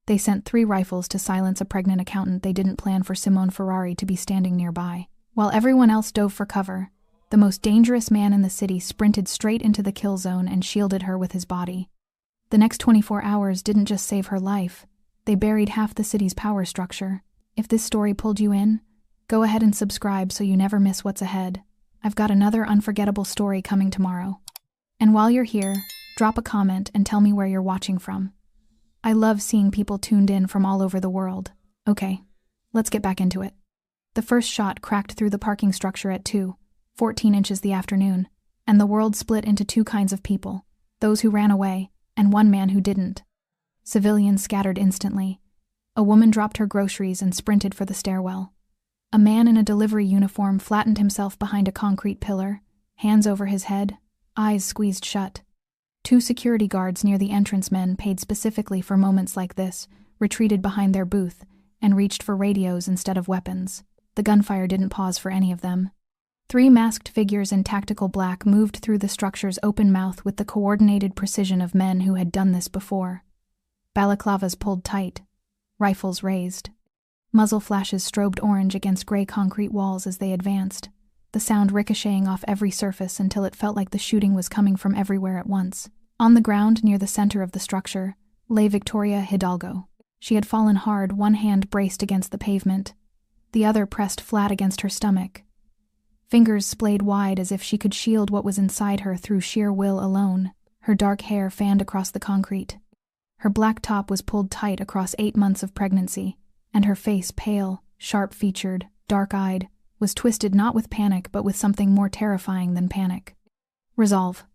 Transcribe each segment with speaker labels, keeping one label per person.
Speaker 1: They sent 3 rifles to silence a pregnant accountant they didn't plan for Simone Ferrari to be standing nearby. While everyone else dove for cover, the most dangerous man in the city sprinted straight into the kill zone and shielded her with his body. The next 24 hours didn't just save her life, they buried half the city's power structure. If this story pulled you in, go ahead and subscribe so you never miss what's ahead. I've got another unforgettable story coming tomorrow. And while you're here, drop a comment and tell me where you're watching from. I love seeing people tuned in from all over the world. Okay, let's get back into it. The first shot cracked through the parking structure at 2:14 inches the afternoon, and the world split into 2 kinds of people, those who ran away, and one man who didn't. Civilians scattered instantly. A woman dropped her groceries and sprinted for the stairwell. A man in a delivery uniform flattened himself behind a concrete pillar, hands over his head, eyes squeezed shut. 2 security guards near the entrance men paid specifically for moments like this, retreated behind their booth, and reached for radios instead of weapons. The gunfire didn't pause for any of them. 3 masked figures in tactical black moved through the structure's open mouth with the coordinated precision of men who had done this before. Balaclavas pulled tight, rifles raised. Muzzle flashes strobed orange against gray concrete walls as they advanced, the sound ricocheting off every surface until it felt like the shooting was coming from everywhere at once. On the ground near the center of the structure lay Victoria Hidalgo. She had fallen hard, one hand braced against the pavement, the other pressed flat against her stomach. Fingers splayed wide as if she could shield what was inside her through sheer will alone. Her dark hair fanned across the concrete. Her black top was pulled tight across 8 months of pregnancy, and her face, pale, sharp-featured, dark-eyed, was twisted not with panic but with something more terrifying than panic. Resolve.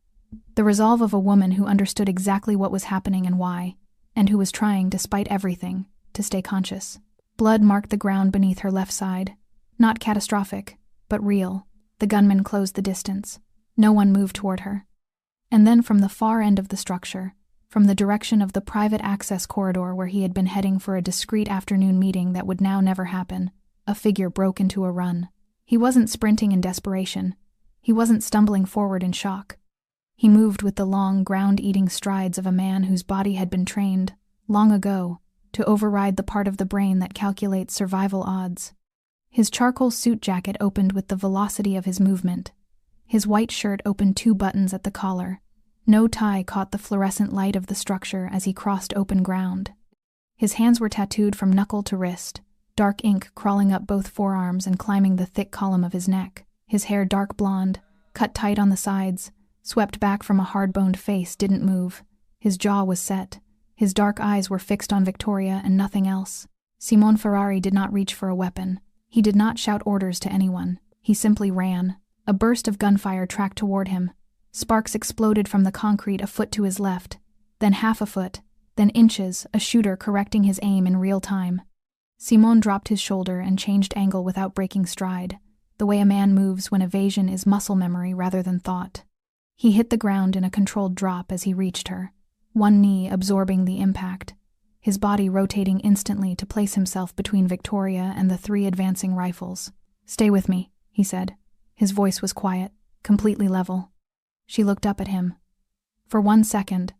Speaker 1: The resolve of a woman who understood exactly what was happening and why, and who was trying, despite everything, to stay conscious. Blood marked the ground beneath her left side. Not catastrophic, but real. The gunman closed the distance. No one moved toward her. And then from the far end of the structure, from the direction of the private access corridor where he had been heading for a discreet afternoon meeting that would now never happen, a figure broke into a run. He wasn't sprinting in desperation. He wasn't stumbling forward in shock. He moved with the long, ground-eating strides of a man whose body had been trained, long ago, to override the part of the brain that calculates survival odds. His charcoal suit jacket opened with the velocity of his movement. His white shirt opened 2 buttons at the collar. No tie caught the fluorescent light of the structure as he crossed open ground. His hands were tattooed from knuckle to wrist, dark ink crawling up both forearms and climbing the thick column of his neck. His hair dark blonde, cut tight on the sides, swept back from a hard-boned face, didn't move. His jaw was set. His dark eyes were fixed on Victoria and nothing else. Simone Ferrari did not reach for a weapon. He did not shout orders to anyone. He simply ran. A burst of gunfire tracked toward him. Sparks exploded from the concrete a foot to his left, then half a foot, then inches, a shooter correcting his aim in real time. Simone dropped his shoulder and changed angle without breaking stride, the way a man moves when evasion is muscle memory rather than thought. He hit the ground in a controlled drop as he reached her, one knee absorbing the impact, his body rotating instantly to place himself between Victoria and the 3 advancing rifles. "Stay with me," he said. His voice was quiet, completely level. She looked up at him. For 1 second,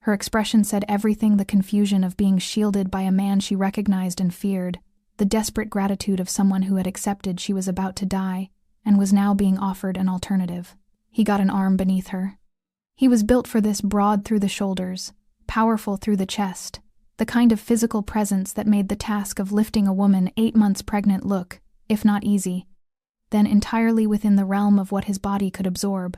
Speaker 1: her expression said everything: the confusion of being shielded by a man she recognized and feared, the desperate gratitude of someone who had accepted she was about to die and was now being offered an alternative. He got an arm beneath her. He was built for this, broad through the shoulders, powerful through the chest, the kind of physical presence that made the task of lifting a woman 8 months pregnant look, if not easy, then entirely within the realm of what his body could absorb.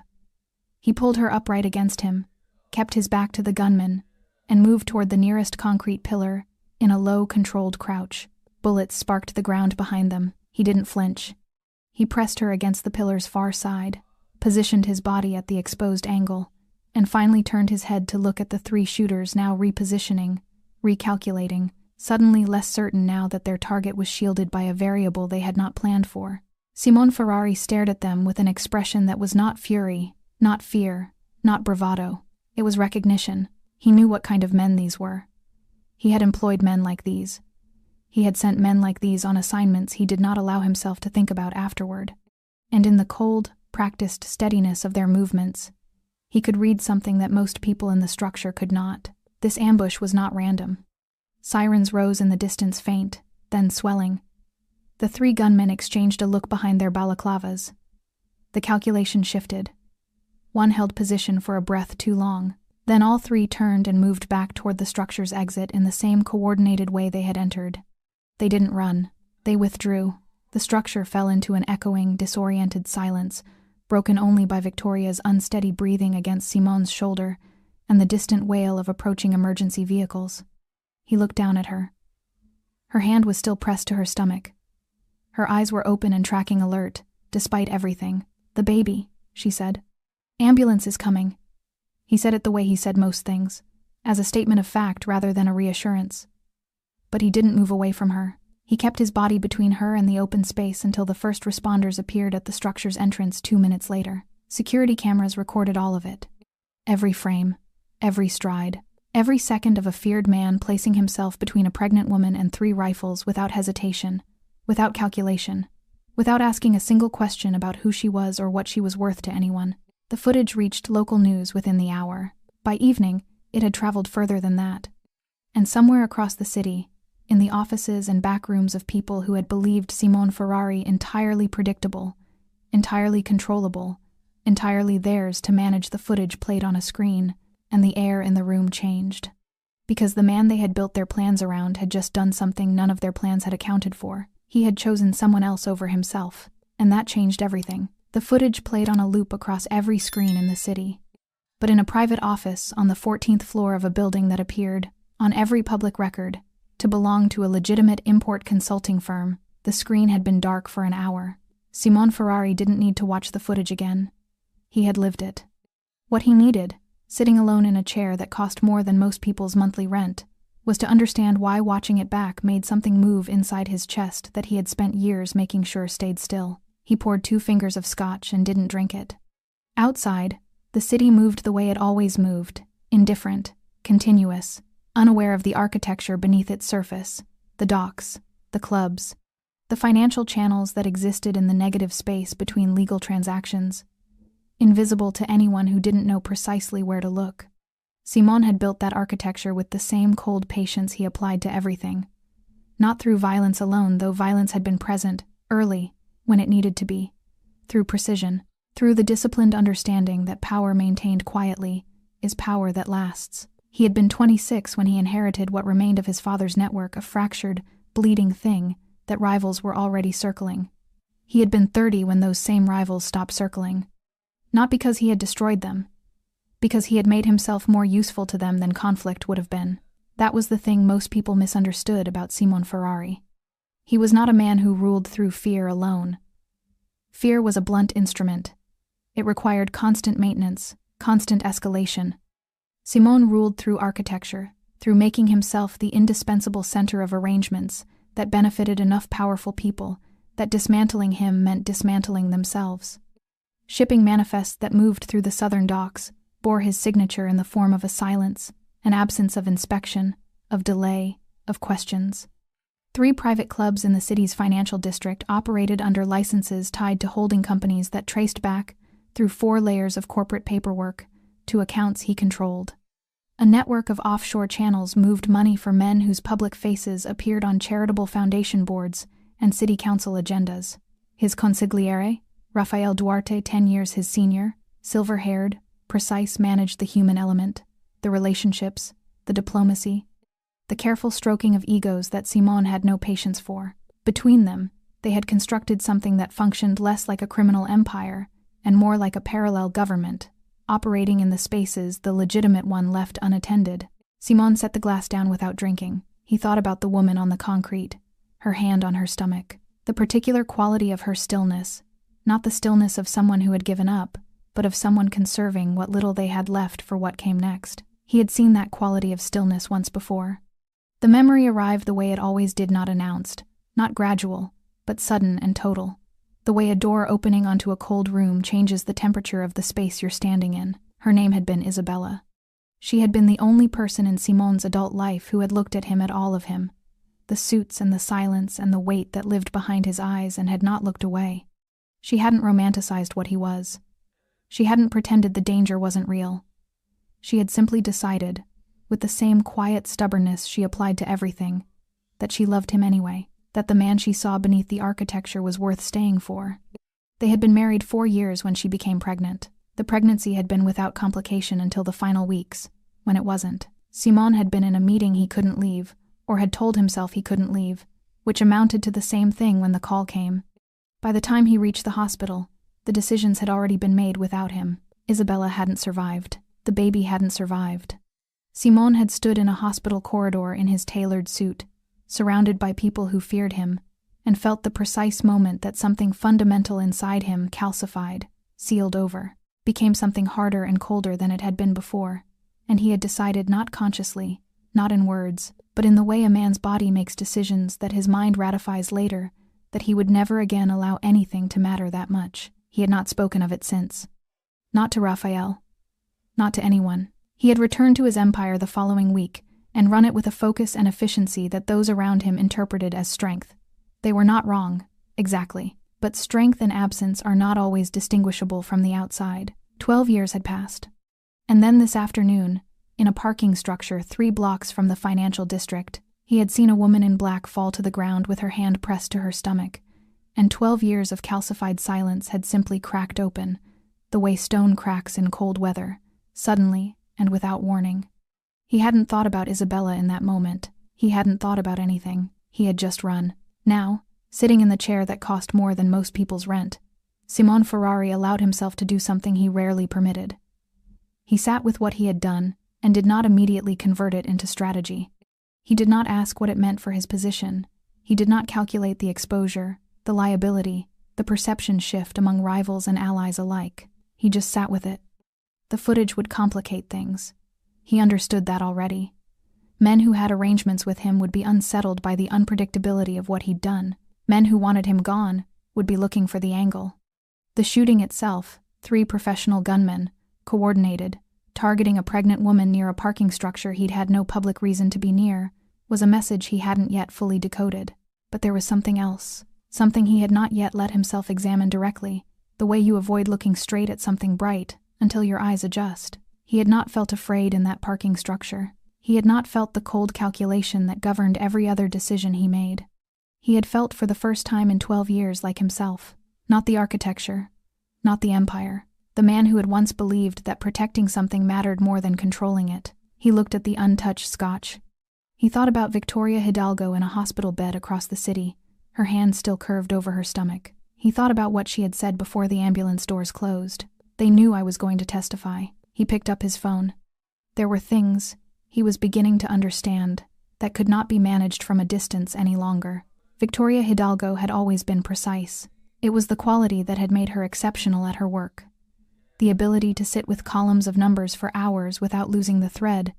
Speaker 1: He pulled her upright against him, kept his back to the gunman, and moved toward the nearest concrete pillar in a low, controlled crouch. Bullets sparked the ground behind them. He didn't flinch. He pressed her against the pillar's far side, positioned his body at the exposed angle, and finally turned his head to look at the 3 shooters now repositioning, recalculating, suddenly less certain now that their target was shielded by a variable they had not planned for. Simone Ferrari stared at them with an expression that was not fury, not fear, not bravado. It was recognition. He knew what kind of men these were. He had employed men like these. He had sent men like these on assignments he did not allow himself to think about afterward. And in the cold, practiced steadiness of their movements, he could read something that most people in the structure could not. This ambush was not random. Sirens rose in the distance, faint, then swelling. The 3 gunmen exchanged a look behind their balaclavas. The calculation shifted. One held position for a breath too long. Then all 3 turned and moved back toward the structure's exit in the same coordinated way they had entered. They didn't run. They withdrew. The structure fell into an echoing, disoriented silence, broken only by Victoria's unsteady breathing against Simon's shoulder and the distant wail of approaching emergency vehicles. He looked down at her. Her hand was still pressed to her stomach. Her eyes were open and tracking alert, despite everything. "The baby," she said. "Ambulance is coming." He said it the way he said most things, as a statement of fact rather than a reassurance. But he didn't move away from her. He kept his body between her and the open space until the first responders appeared at the structure's entrance 2 minutes later. Security cameras recorded all of it. Every frame, every stride, every second of a feared man placing himself between a pregnant woman and 3 rifles without hesitation, without calculation, without asking a single question about who she was or what she was worth to anyone. The footage reached local news within the hour. By evening, it had traveled further than that. And somewhere across the city, in the offices and back rooms of people who had believed Simone Ferrari entirely predictable, entirely controllable, entirely theirs to manage, the footage played on a screen, and the air in the room changed. Because the man they had built their plans around had just done something none of their plans had accounted for. He had chosen someone else over himself, and that changed everything. The footage played on a loop across every screen in the city. But in a private office on the 14th floor of a building that appeared, on every public record, to belong to a legitimate import consulting firm, the screen had been dark for an hour. Simone Ferrari didn't need to watch the footage again. He had lived it. What he needed, sitting alone in a chair that cost more than most people's monthly rent, was to understand why watching it back made something move inside his chest that he had spent years making sure stayed still. He poured 2 fingers of scotch and didn't drink it. Outside, the city moved the way it always moved, indifferent, continuous, unaware of the architecture beneath its surface, the docks, the clubs, the financial channels that existed in the negative space between legal transactions, invisible to anyone who didn't know precisely where to look. Simone had built that architecture with the same cold patience he applied to everything. Not through violence alone, though violence had been present, early, when it needed to be. Through precision, through the disciplined understanding that power maintained quietly is power that lasts. He had been 26 when he inherited what remained of his father's network, a fractured, bleeding thing that rivals were already circling. He had been 30 when those same rivals stopped circling. Not because he had destroyed them, because he had made himself more useful to them than conflict would have been. That was the thing most people misunderstood about Simone Ferrari. He was not a man who ruled through fear alone. Fear was a blunt instrument. It required constant maintenance, constant escalation. Simone ruled through architecture, through making himself the indispensable center of arrangements that benefited enough powerful people that dismantling him meant dismantling themselves. Shipping manifests that moved through the southern docks bore his signature in the form of a silence, an absence of inspection, of delay, of questions. 3 private clubs in the city's financial district operated under licenses tied to holding companies that traced back, through 4 layers of corporate paperwork, to accounts he controlled. A network of offshore channels moved money for men whose public faces appeared on charitable foundation boards and city council agendas. His consigliere, Rafael Duarte, 10 years his senior, silver-haired, precise, managed the human element, the relationships, the diplomacy, the careful stroking of egos that Simone had no patience for. Between them, they had constructed something that functioned less like a criminal empire and more like a parallel government, operating in the spaces the legitimate one left unattended. Simone set the glass down without drinking. He thought about the woman on the concrete, her hand on her stomach, the particular quality of her stillness, not the stillness of someone who had given up, but of someone conserving what little they had left for what came next. He had seen that quality of stillness once before. The memory arrived the way it always did, not announced, not gradual, but sudden and total. The way a door opening onto a cold room changes the temperature of the space you're standing in. Her name had been Isabella. She had been the only person in Simone's adult life who had looked at him, at all of him. The suits and the silence and the weight that lived behind his eyes, and had not looked away. She hadn't romanticized what he was. She hadn't pretended the danger wasn't real. She had simply decided, with the same quiet stubbornness she applied to everything, that she loved him anyway, that the man she saw beneath the architecture was worth staying for. They had been married 4 years when she became pregnant. The pregnancy had been without complication until the final weeks, when it wasn't. Simon had been in a meeting he couldn't leave, or had told himself he couldn't leave, which amounted to the same thing when the call came. By the time he reached the hospital, the decisions had already been made without him. Isabella hadn't survived. The baby hadn't survived. Simon had stood in a hospital corridor in his tailored suit, surrounded by people who feared him, and felt the precise moment that something fundamental inside him calcified, sealed over, became something harder and colder than it had been before, and he had decided not consciously, not in words, but in the way a man's body makes decisions that his mind ratifies later, that he would never again allow anything to matter that much. He had not spoken of it since. Not to Raphael. Not to anyone. He had returned to his empire the following week, and run it with a focus and efficiency that those around him interpreted as strength. They were not wrong, exactly, but strength and absence are not always distinguishable from the outside. 12 years had passed. And then this afternoon, in a parking structure 3 blocks from the financial district, he had seen a woman in black fall to the ground with her hand pressed to her stomach, and 12 years of calcified silence had simply cracked open, the way stone cracks in cold weather, suddenly and without warning. He hadn't thought about Isabella in that moment. He hadn't thought about anything. He had just run. Now, sitting in the chair that cost more than most people's rent, Simon Ferrari allowed himself to do something he rarely permitted. He sat with what he had done and did not immediately convert it into strategy. He did not ask what it meant for his position. He did not calculate the exposure, the liability, the perception shift among rivals and allies alike. He just sat with it. The footage would complicate things. He understood that already. Men who had arrangements with him would be unsettled by the unpredictability of what he'd done. Men who wanted him gone would be looking for the angle. The shooting itself, 3 professional gunmen, coordinated, targeting a pregnant woman near a parking structure he'd had no public reason to be near, was a message he hadn't yet fully decoded. But there was something else, something he had not yet let himself examine directly, the way you avoid looking straight at something bright until your eyes adjust. He had not felt afraid in that parking structure. He had not felt the cold calculation that governed every other decision he made. He had felt for the first time in 12 years like himself. Not the architecture, not the empire. The man who had once believed that protecting something mattered more than controlling it. He looked at the untouched scotch. He thought about Victoria Hidalgo in a hospital bed across the city, her hand still curved over her stomach. He thought about what she had said before the ambulance doors closed. They knew I was going to testify. He picked up his phone. There were things, he was beginning to understand, that could not be managed from a distance any longer. Victoria Hidalgo had always been precise. It was the quality that had made her exceptional at her work. The ability to sit with columns of numbers for hours without losing the thread,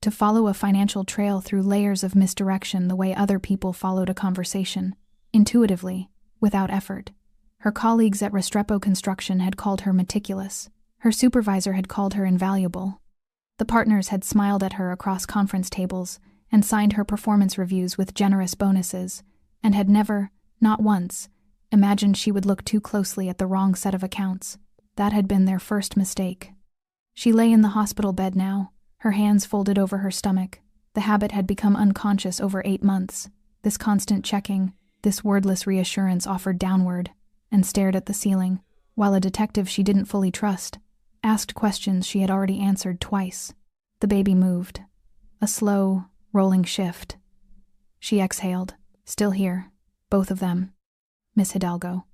Speaker 1: to follow a financial trail through layers of misdirection the way other people followed a conversation, intuitively, without effort. Her colleagues at Restrepo Construction had called her meticulous. Her supervisor had called her invaluable. The partners had smiled at her across conference tables and signed her performance reviews with generous bonuses, and had never, not once, imagined she would look too closely at the wrong set of accounts. That had been their first mistake. She lay in the hospital bed now, her hands folded over her stomach. The habit had become unconscious over 8 months. This constant checking, this wordless reassurance offered downward, and stared at the ceiling, while a detective she didn't fully trust asked questions she had already answered twice. The baby moved. A slow, rolling shift. She exhaled. Still here. Both of them. Miss Hidalgo.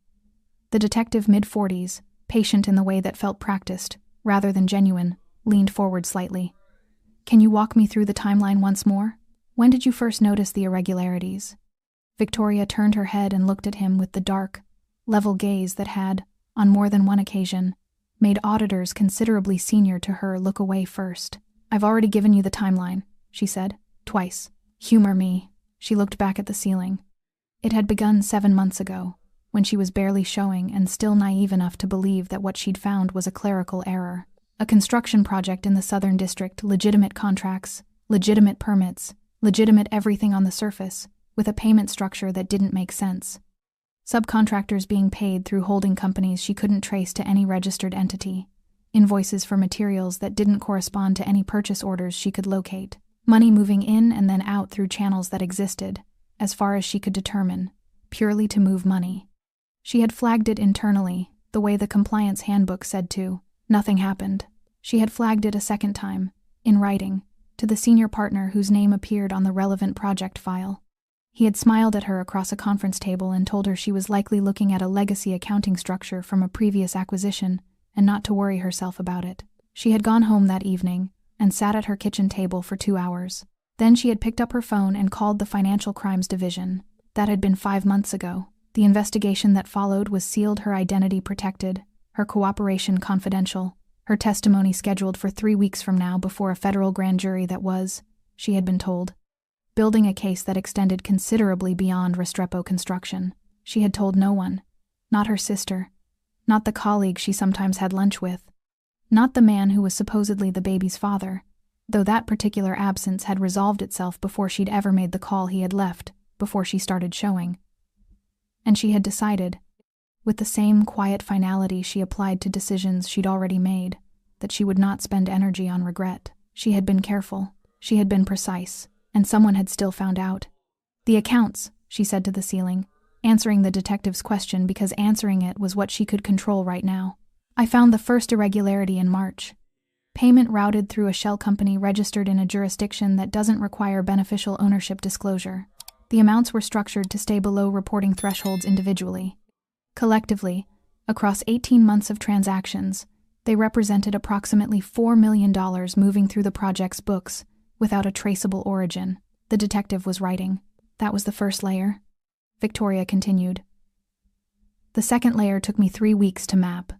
Speaker 1: The detective, mid-40s, patient in the way that felt practiced, rather than genuine, leaned forward slightly. Can you walk me through the timeline once more? When did you first notice the irregularities? Victoria turned her head and looked at him with the dark, level gaze that had, on more than one occasion, made auditors considerably senior to her look away first. I've already given you the timeline, she said, twice. Humor me. She looked back at the ceiling. It had begun 7 months ago, when she was barely showing and still naive enough to believe that what she'd found was a clerical error. A construction project in the Southern District, legitimate contracts, legitimate permits, legitimate everything on the surface, with a payment structure that didn't make sense. Subcontractors being paid through holding companies she couldn't trace to any registered entity. invoices for materials that didn't correspond to any purchase orders she could locate, money moving in and then out through channels that existed, as far as she could determine, purely to move money. She had flagged it internally, the way the compliance handbook said to. Nothing happened. She had flagged it a second time, in writing, to the senior partner whose name appeared on the relevant project file. He had smiled at her across a conference table and told her she was likely looking at a legacy accounting structure from a previous acquisition and not to worry herself about it. She had gone home that evening and sat at her kitchen table for 2 hours. Then she had picked up her phone and called the Financial Crimes Division. That had been 5 months ago. The investigation that followed was sealed, her identity protected, her cooperation confidential, her testimony scheduled for 3 weeks from now before a federal grand jury that was, she had been told, building a case that extended considerably beyond Restrepo construction. She had told no one, not her sister, not the colleague she sometimes had lunch with, not the man who was supposedly the baby's father, though that particular absence had resolved itself before she'd ever made the call he had left, before she started showing. And she had decided, with the same quiet finality she applied to decisions she'd already made, that she would not spend energy on regret. She had been careful, she had been precise, and someone had still found out. "The accounts," she said to the ceiling, answering the detective's question because answering it was what she could control right now. "I found the first irregularity in March. Payment routed through a shell company registered in a jurisdiction that doesn't require beneficial ownership disclosure. The amounts were structured to stay below reporting thresholds individually. Collectively, across 18 months of transactions, they represented approximately $4 million moving through the project's books without a traceable origin." The detective was writing. "That was the first layer," Victoria continued. "The second layer took me 3 weeks to map.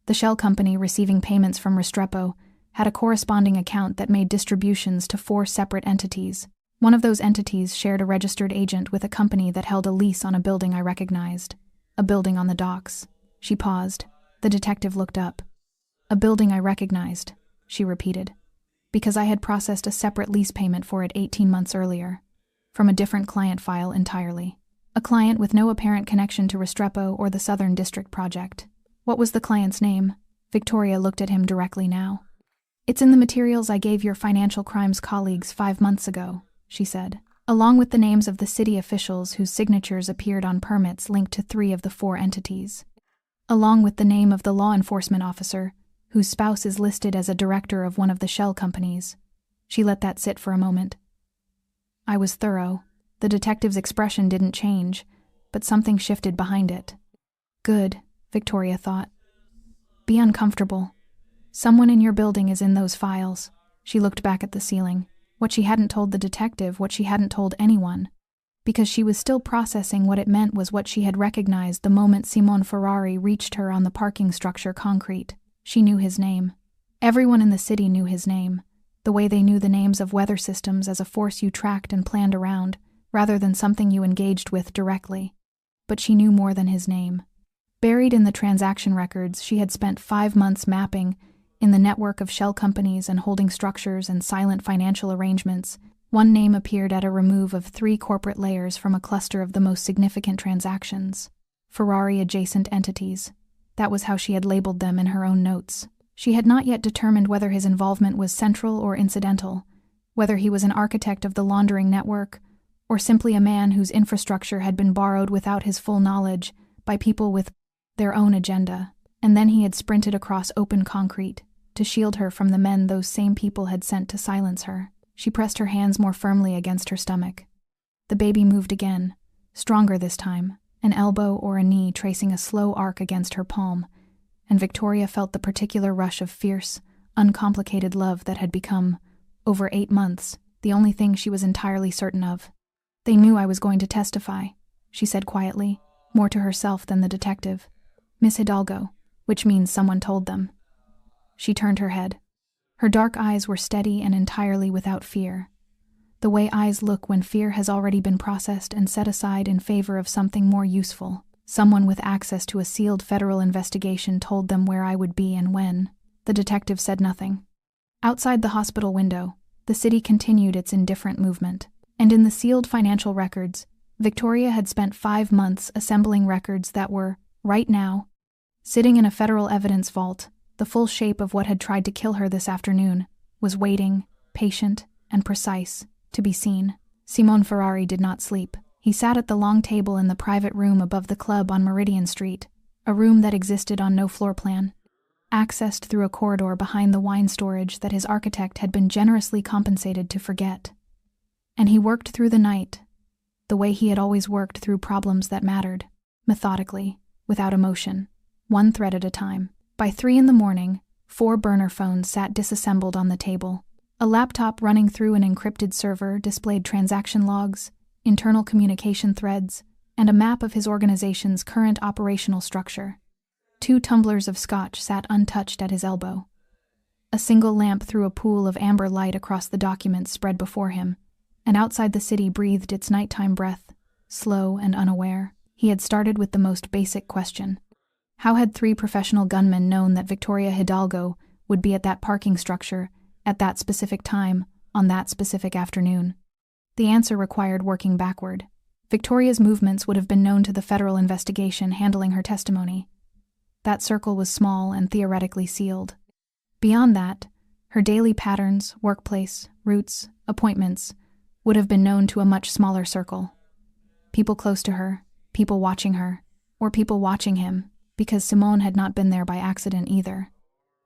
Speaker 1: The shell company receiving payments from Restrepo had a corresponding account that made distributions to 4 separate entities. One of those entities shared a registered agent with a company that held a lease on a building I recognized. A building on the docks." She paused. The detective looked up. "A building I recognized," she repeated, "because I had processed a separate lease payment for it 18 months earlier, from a different client file entirely. A client with no apparent connection to Restrepo or the Southern District project." "What was the client's name?" Victoria looked at him directly now. "It's in the materials I gave your financial crimes colleagues 5 months ago," she said, "along with the names of the city officials whose signatures appeared on permits linked to 3 of the 4 entities, along with the name of the law enforcement officer whose spouse is listed as a director of one of the shell companies." She let that sit for a moment. "I was thorough." The detective's expression didn't change, but something shifted behind it. "Good," Victoria thought. "Be uncomfortable. Someone in your building is in those files." She looked back at the ceiling. What she hadn't told the detective, what she hadn't told anyone, because she was still processing what it meant, was what she had recognized the moment Simon Ferrari reached her on the parking structure concrete. She knew his name. Everyone in the city knew his name, the way they knew the names of weather systems as a force you tracked and planned around, rather than something you engaged with directly. But she knew more than his name. Buried in the transaction records she had spent 5 months mapping, in the network of shell companies and holding structures and silent financial arrangements, one name appeared at a remove of 3 corporate layers from a cluster of the most significant transactions. Ferrari-adjacent entities. That was how she had labeled them in her own notes. She had not yet determined whether his involvement was central or incidental, whether he was an architect of the laundering network, or simply a man whose infrastructure had been borrowed without his full knowledge by people with their own agenda. And then he had sprinted across open concrete to shield her from the men those same people had sent to silence her. She pressed her hands more firmly against her stomach. The baby moved again, stronger this time, an elbow or a knee tracing a slow arc against her palm, and Victoria felt the particular rush of fierce, uncomplicated love that had become, over 8 months, the only thing she was entirely certain of. "They knew I was going to testify," she said quietly, more to herself than the detective. "Miss Hidalgo, which means someone told them." She turned her head. Her dark eyes were steady and entirely without fear. The way eyes look when fear has already been processed and set aside in favor of something more useful. "Someone with access to a sealed federal investigation told them where I would be and when." The detective said nothing. Outside the hospital window, the city continued its indifferent movement. And in the sealed financial records, Victoria had spent 5 months assembling records that were, right now, sitting in a federal evidence vault, the full shape of what had tried to kill her this afternoon, was waiting, patient and precise, to be seen. Simone Ferrari did not sleep. He sat at the long table in the private room above the club on Meridian Street, a room that existed on no floor plan, accessed through a corridor behind the wine storage that his architect had been generously compensated to forget. And he worked through the night, the way he had always worked through problems that mattered, methodically, without emotion, one thread at a time. By 3 a.m, 4 burner phones sat disassembled on the table. A laptop running through an encrypted server displayed transaction logs, internal communication threads, and a map of his organization's current operational structure. 2 tumblers of scotch sat untouched at his elbow. A single lamp threw a pool of amber light across the documents spread before him, and outside the city breathed its nighttime breath, slow and unaware. He had started with the most basic question. How had 3 professional gunmen known that Victoria Hidalgo would be at that parking structure at that specific time, on that specific afternoon? The answer required working backward. Victoria's movements would have been known to the federal investigation handling her testimony. That circle was small and theoretically sealed. Beyond that, her daily patterns, workplace, routes, appointments would have been known to a much smaller circle. People close to her, people watching her, or people watching him, because Simone had not been there by accident either.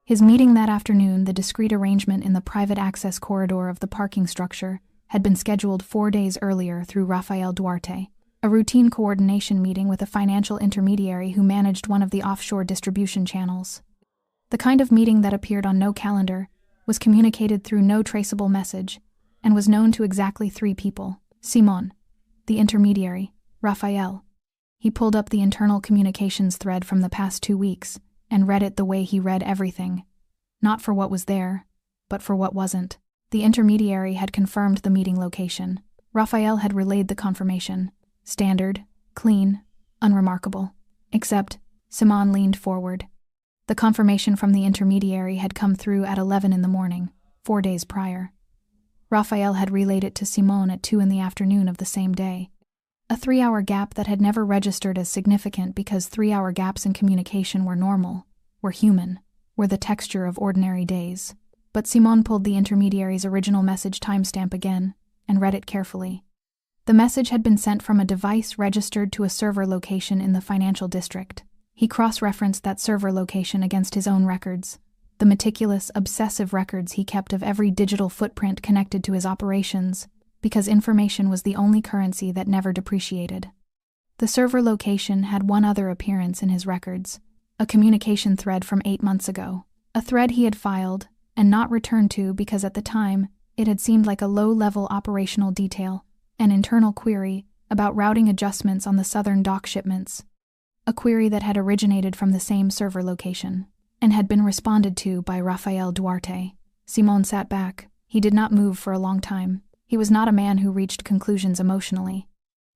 Speaker 1: His meeting that afternoon, the discreet arrangement in the private access corridor of the parking structure, had been scheduled 4 days earlier through Rafael Duarte, a routine coordination meeting with a financial intermediary who managed one of the offshore distribution channels. The kind of meeting that appeared on no calendar, was communicated through no traceable message, and was known to exactly 3 people: Simone, the intermediary, Rafael. He pulled up the internal communications thread from the past 2 weeks, and read it the way he read everything. Not for what was there, but for what wasn't. The intermediary had confirmed the meeting location. Rafael had relayed the confirmation. Standard, clean, unremarkable. Except, Simone leaned forward. The confirmation from the intermediary had come through at 11 a.m, 4 days prior. Rafael had relayed it to Simone at 2 p.m. of the same day. A 3-hour gap that had never registered as significant because 3-hour gaps in communication were normal, were human, were the texture of ordinary days. But Simone pulled the intermediary's original message timestamp again, and read it carefully. The message had been sent from a device registered to a server location in the financial district. He cross-referenced that server location against his own records, the meticulous, obsessive records he kept of every digital footprint connected to his operations, because information was the only currency that never depreciated. The server location had one other appearance in his records, a communication thread from 8 months ago, a thread he had filed and not returned to because at the time it had seemed like a low-level operational detail, an internal query about routing adjustments on the southern dock shipments, a query that had originated from the same server location and had been responded to by Rafael Duarte. Simone sat back. He did not move for a long time. He was not a man who reached conclusions emotionally.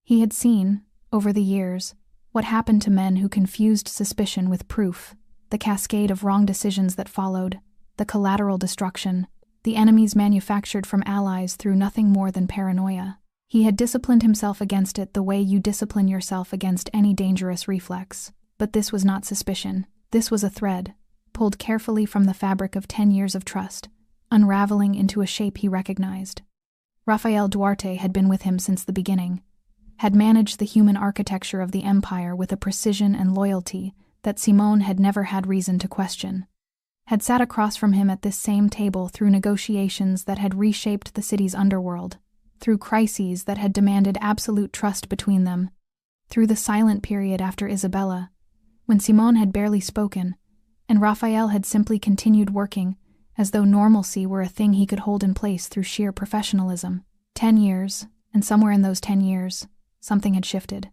Speaker 1: He had seen, over the years, what happened to men who confused suspicion with proof, the cascade of wrong decisions that followed, the collateral destruction, the enemies manufactured from allies through nothing more than paranoia. He had disciplined himself against it the way you discipline yourself against any dangerous reflex. But this was not suspicion. This was a thread, pulled carefully from the fabric of 10 years of trust, unraveling into a shape he recognized. Rafael Duarte had been with him since the beginning, had managed the human architecture of the empire with a precision and loyalty that Simone had never had reason to question, had sat across from him at this same table through negotiations that had reshaped the city's underworld, through crises that had demanded absolute trust between them, through the silent period after Isabella, when Simone had barely spoken, and Rafael had simply continued working as though normalcy were a thing he could hold in place through sheer professionalism. 10 years, and somewhere in those 10 years, something had shifted.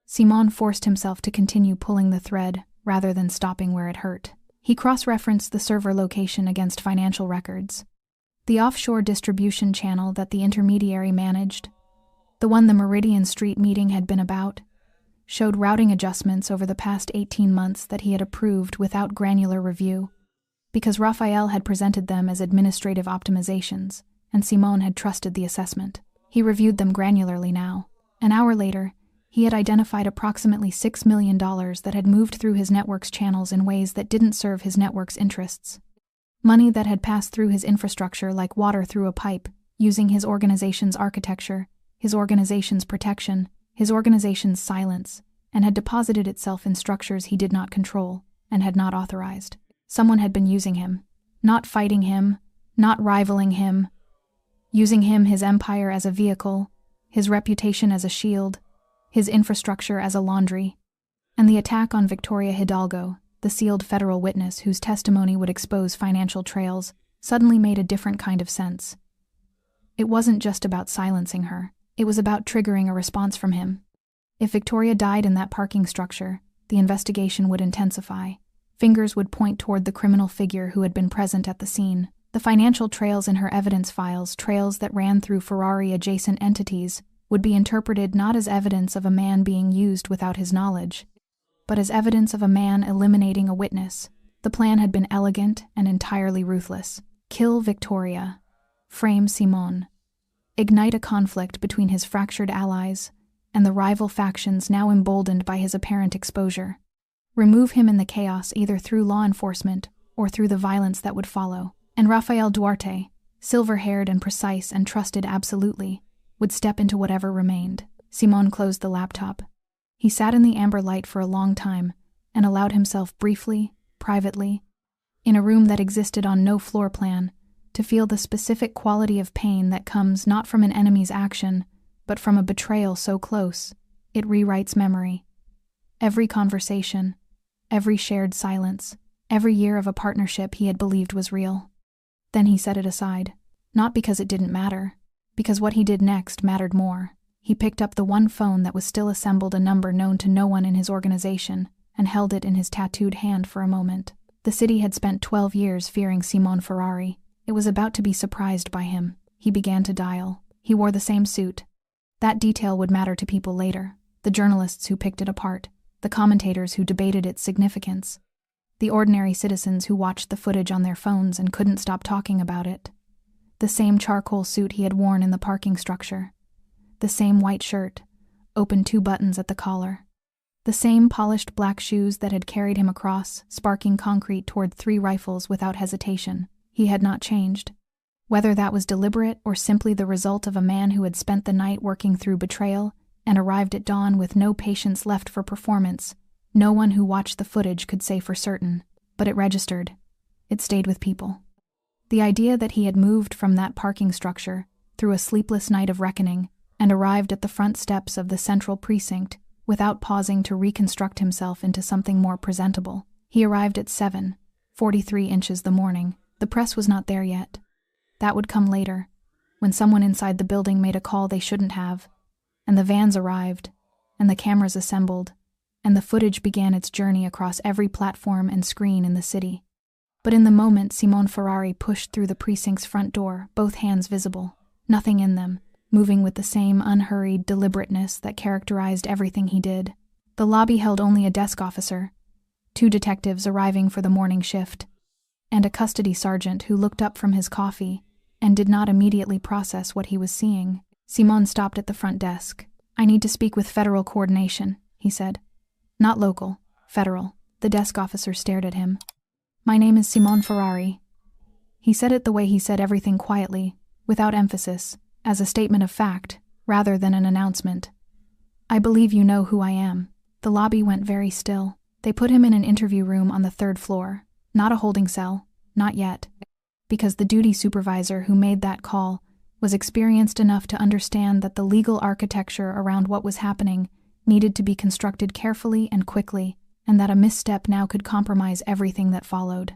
Speaker 1: Simone forced himself to continue pulling the thread rather than stopping where it hurt. He cross-referenced the server location against financial records. The offshore distribution channel that the intermediary managed, the one the Meridian Street meeting had been about, showed routing adjustments over the past 18 months that he had approved without granular review, because Rafael had presented them as administrative optimizations, and Simone had trusted the assessment. He reviewed them granularly now. An hour later, He had identified approximately $6 million that had moved through his network's channels in ways that didn't serve his network's interests. Money that had passed through his infrastructure like water through a pipe, using his organization's architecture, his organization's protection, his organization's silence, and had deposited itself in structures he did not control and had not authorized. Someone had been using him, not fighting him, not rivaling him, using him, his empire, as a vehicle, his reputation as a shield, his infrastructure as a laundry. And the attack on Victoria Hidalgo, the sealed federal witness whose testimony would expose financial trails, suddenly made a different kind of sense. It wasn't just about silencing her, it was about triggering a response from him. If Victoria died in that parking structure, the investigation would intensify. Fingers would point toward the criminal figure who had been present at the scene. The financial trails in her evidence files, trails that ran through Ferrari-adjacent entities, would be interpreted not as evidence of a man being used without his knowledge, but as evidence of a man eliminating a witness. The plan had been elegant and entirely ruthless. Kill Victoria. Frame Simon. Ignite a conflict between his fractured allies and the rival factions now emboldened by his apparent exposure. Remove him in the chaos either through law enforcement or through the violence that would follow. And Rafael Duarte, silver-haired and precise and trusted absolutely, would step into whatever remained. Simon closed the laptop. He sat in the amber light for a long time and allowed himself briefly, privately, in a room that existed on no floor plan, to feel the specific quality of pain that comes not from an enemy's action, but from a betrayal so close, it rewrites memory. Every conversation, every shared silence, every year of a partnership he had believed was real. Then he set it aside, not because it didn't matter, because what he did next mattered more. He picked up the one phone that was still assembled, a number known to no one in his organization, and held it in his tattooed hand for a moment. The city had spent 12 years fearing Simon Ferrari. It was about to be surprised by him. He began to dial. He wore the same suit. That detail would matter to people later, the journalists who picked it apart, the commentators who debated its significance, the ordinary citizens who watched the footage on their phones and couldn't stop talking about it. The same charcoal suit he had worn in the parking structure. The same white shirt, open 2 buttons at the collar. The same polished black shoes that had carried him across, sparking concrete toward 3 rifles without hesitation. He had not changed. Whether that was deliberate or simply the result of a man who had spent the night working through betrayal and arrived at dawn with no patience left for performance, no one who watched the footage could say for certain. But it registered. It stayed with people. The idea that he had moved from that parking structure through a sleepless night of reckoning and arrived at the front steps of the central precinct without pausing to reconstruct himself into something more presentable. He arrived at 7:43 inches the morning. The press was not there yet. That would come later, when someone inside the building made a call they shouldn't have, and the vans arrived, and the cameras assembled, and the footage began its journey across every platform and screen in the city. But in the moment Simon Ferrari pushed through the precinct's front door, both hands visible, nothing in them, moving with the same unhurried deliberateness that characterized everything he did. The lobby held only a desk officer, 2 detectives arriving for the morning shift, and a custody sergeant who looked up from his coffee and did not immediately process what he was seeing. Simon stopped at the front desk. "I need to speak with federal coordination," he said. "Not local, federal." The desk officer stared at him. "My name is Simon Ferrari." He said it the way he said everything, quietly, without emphasis, as a statement of fact, rather than an announcement. "I believe you know who I am." The lobby went very still. They put him in an interview room on the 3rd floor. Not a holding cell, not yet, because the duty supervisor who made that call was experienced enough to understand that the legal architecture around what was happening needed to be constructed carefully and quickly, and that a misstep now could compromise everything that followed.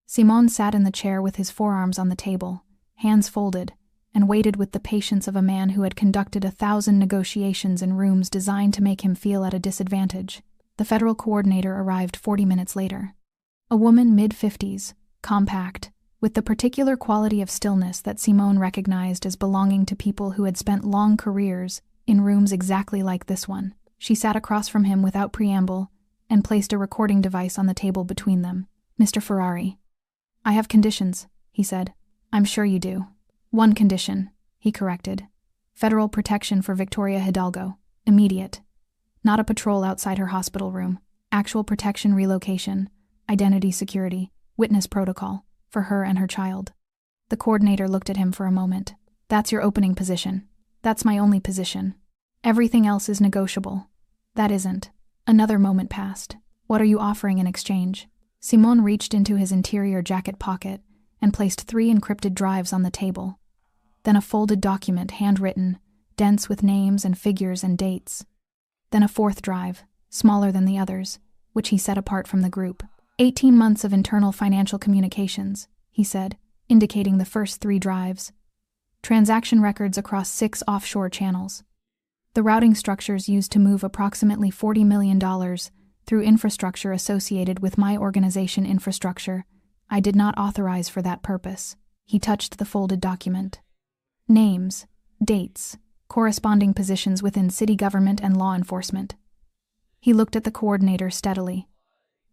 Speaker 1: Simon sat in the chair with his forearms on the table, hands folded, and waited with the patience of a man who had conducted 1,000 negotiations in rooms designed to make him feel at a disadvantage. The federal coordinator arrived 40 minutes later. A woman mid-50s, compact, with the particular quality of stillness that Simon recognized as belonging to people who had spent long careers in rooms exactly like this one. She sat across from him without preamble and placed a recording device on the table between them. "Mr. Ferrari." "I have conditions," he said. "I'm sure you do." "One condition," he corrected. "Federal protection for Victoria Hidalgo. Immediate." Not a patrol outside her hospital room. Actual protection relocation, identity security, witness protocol, for her and her child. The coordinator looked at him for a moment. That's your opening position. That's my only position. Everything else is negotiable. That isn't. Another moment passed. What are you offering in exchange? Simon reached into his interior jacket pocket and placed 3 encrypted drives on the table. Then a folded document, handwritten, dense with names and figures and dates. Then a 4th drive, smaller than the others, which he set apart from the group. 18 months of internal financial communications, he said, indicating the first 3 drives. Transaction records across 6 offshore channels. The routing structures used to move approximately $40 million through infrastructure associated with my organization infrastructure. I did not authorize for that purpose. He touched the folded document. Names, dates, corresponding positions within city government and law enforcement. He looked at the coordinator steadily.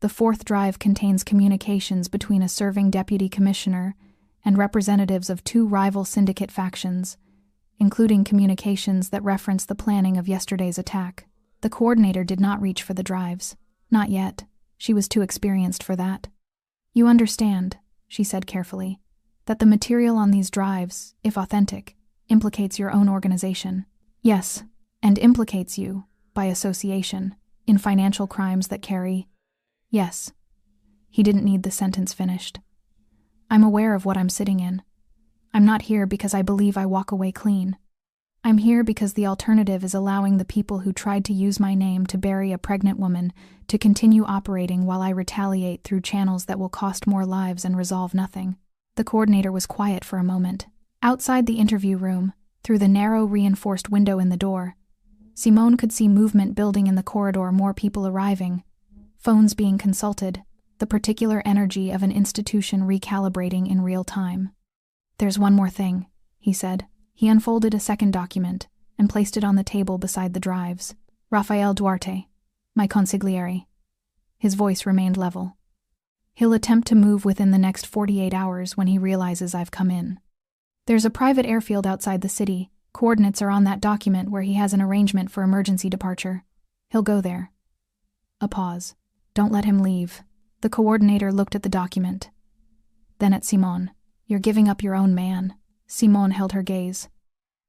Speaker 1: The 4th drive contains communications between a serving deputy commissioner and representatives of 2 rival syndicate factions, including communications that reference the planning of yesterday's attack. The coordinator did not reach for the drives. Not yet. She was too experienced for that. You understand, she said carefully, that the material on these drives, if authentic, implicates your own organization. Yes, and implicates you, by association, in financial crimes that carry... Yes. He didn't need the sentence finished. I'm aware of what I'm sitting in. I'm not here because I believe I walk away clean. I'm here because the alternative is allowing the people who tried to use my name to bury a pregnant woman to continue operating while I retaliate through channels that will cost more lives and resolve nothing. The coordinator was quiet for a moment. Outside the interview room, through the narrow reinforced window in the door, Simone could see movement building in the corridor, more people arriving, phones being consulted, the particular energy of an institution recalibrating in real time. There's one more thing, he said. He unfolded a 2nd document and placed it on the table beside the drives. Rafael Duarte, my consigliere. His voice remained level. He'll attempt to move within the next 48 hours when he realizes I've come in. There's a private airfield outside the city. Coordinates are on that document where he has an arrangement for emergency departure. He'll go there. A pause. Don't let him leave. The coordinator looked at the document. Then at Simone. You're giving up your own man. Simone held her gaze.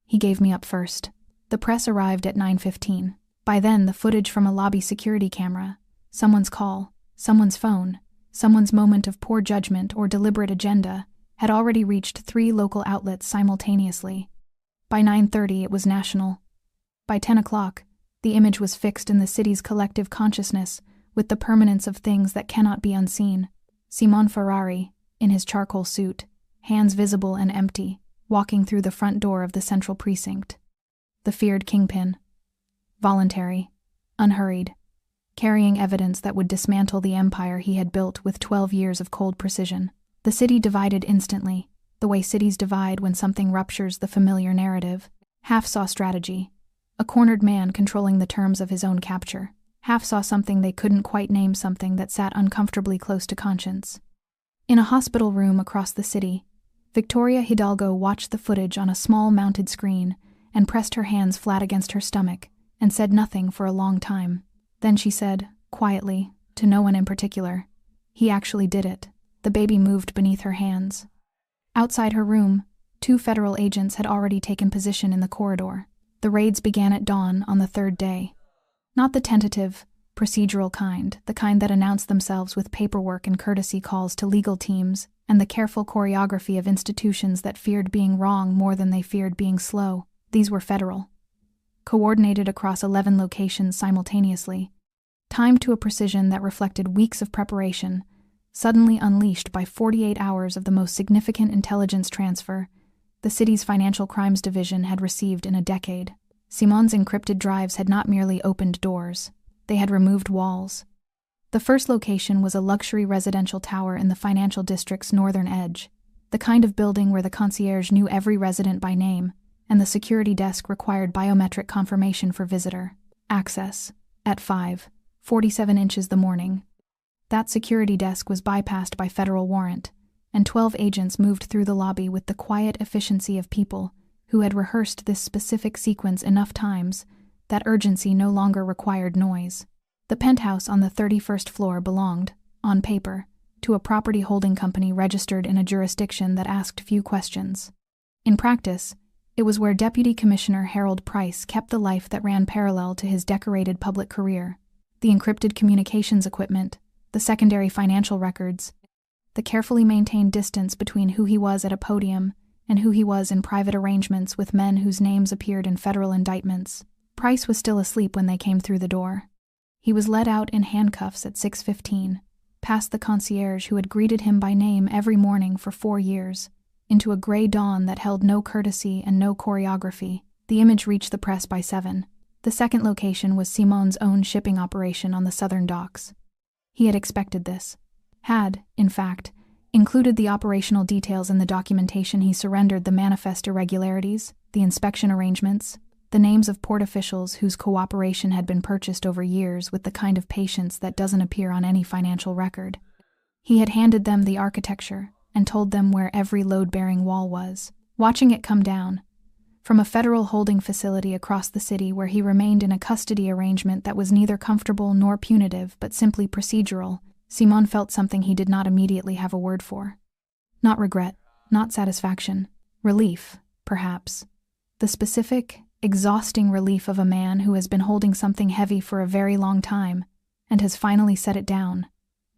Speaker 1: He gave me up first. The press arrived at 9:15. By then, the footage from a lobby security camera, someone's call, someone's phone, someone's moment of poor judgment or deliberate agenda, had already reached 3 local outlets simultaneously. By 9:30, it was national. By 10 o'clock, the image was fixed in the city's collective consciousness with the permanence of things that cannot be unseen. Simon Ferrari, in his charcoal suit, hands visible and empty, walking through the front door of the central precinct. The feared kingpin. Voluntary, unhurried, carrying evidence that would dismantle the empire he had built with 12 years of cold precision. The city divided instantly, the way cities divide when something ruptures the familiar narrative. Half saw strategy, a cornered man controlling the terms of his own capture. Half saw something they couldn't quite name, something that sat uncomfortably close to conscience. In a hospital room across the city, Victoria Hidalgo watched the footage on a small mounted screen and pressed her hands flat against her stomach and said nothing for a long time. Then she said, quietly, to no one in particular, "He actually did it." The baby moved beneath her hands. Outside her room, 2 federal agents had already taken position in the corridor. The raids began at dawn on the 3rd day. Not the tentative, procedural kind, the kind that announced themselves with paperwork and courtesy calls to legal teams, and the careful choreography of institutions that feared being wrong more than they feared being slow. These were federal. Coordinated across 11 locations simultaneously, timed to a precision that reflected weeks of preparation, suddenly unleashed by 48 hours of the most significant intelligence transfer the city's financial crimes division had received in a decade. Simon's encrypted drives had not merely opened doors, they had removed walls. The first location was a luxury residential tower in the financial district's northern edge, the kind of building where the concierge knew every resident by name, and the security desk required biometric confirmation for visitor access. At 5:47 inches the morning, that security desk was bypassed by federal warrant, and 12 agents moved through the lobby with the quiet efficiency of people who had rehearsed this specific sequence enough times That urgency no longer required noise. The penthouse on the 31st floor belonged, on paper, to a property holding company registered in a jurisdiction that asked few questions. In practice, it was where Deputy Commissioner Harold Price kept the life that ran parallel to his decorated public career. The encrypted communications equipment, the secondary financial records, the carefully maintained distance between who he was at a podium and who he was in private arrangements with men whose names appeared in federal indictments. Price was still asleep when they came through the door. He was led out in handcuffs at 6:15, past the concierge who had greeted him by name every morning for 4 years, into a gray dawn that held no courtesy and no choreography. The image reached the press by 7. The second location was Simon's own shipping operation on the southern docks. He had expected this. Had, in fact, included the operational details in the documentation he surrendered: the manifest irregularities, the inspection arrangements, the names of port officials whose cooperation had been purchased over years with the kind of patience that doesn't appear on any financial record. He had handed them the architecture and told them where every load-bearing wall was. Watching it come down, from a federal holding facility across the city where he remained in a custody arrangement that was neither comfortable nor punitive but simply procedural, Simon felt something he did not immediately have a word for. Not regret, not satisfaction. Relief, perhaps. The specific, exhausting relief of a man who has been holding something heavy for a very long time and has finally set it down,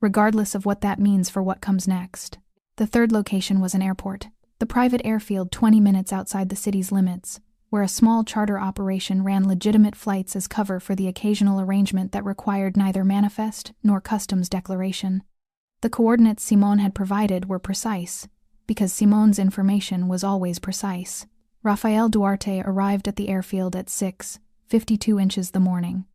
Speaker 1: regardless of what that means for what comes next. The third location was an airport, the private airfield 20 minutes outside the city's limits, where a small charter operation ran legitimate flights as cover for the occasional arrangement that required neither manifest nor customs declaration. The coordinates Simon had provided were precise, because Simon's information was always precise. Rafael Duarte arrived at the airfield at 6:52 the morning.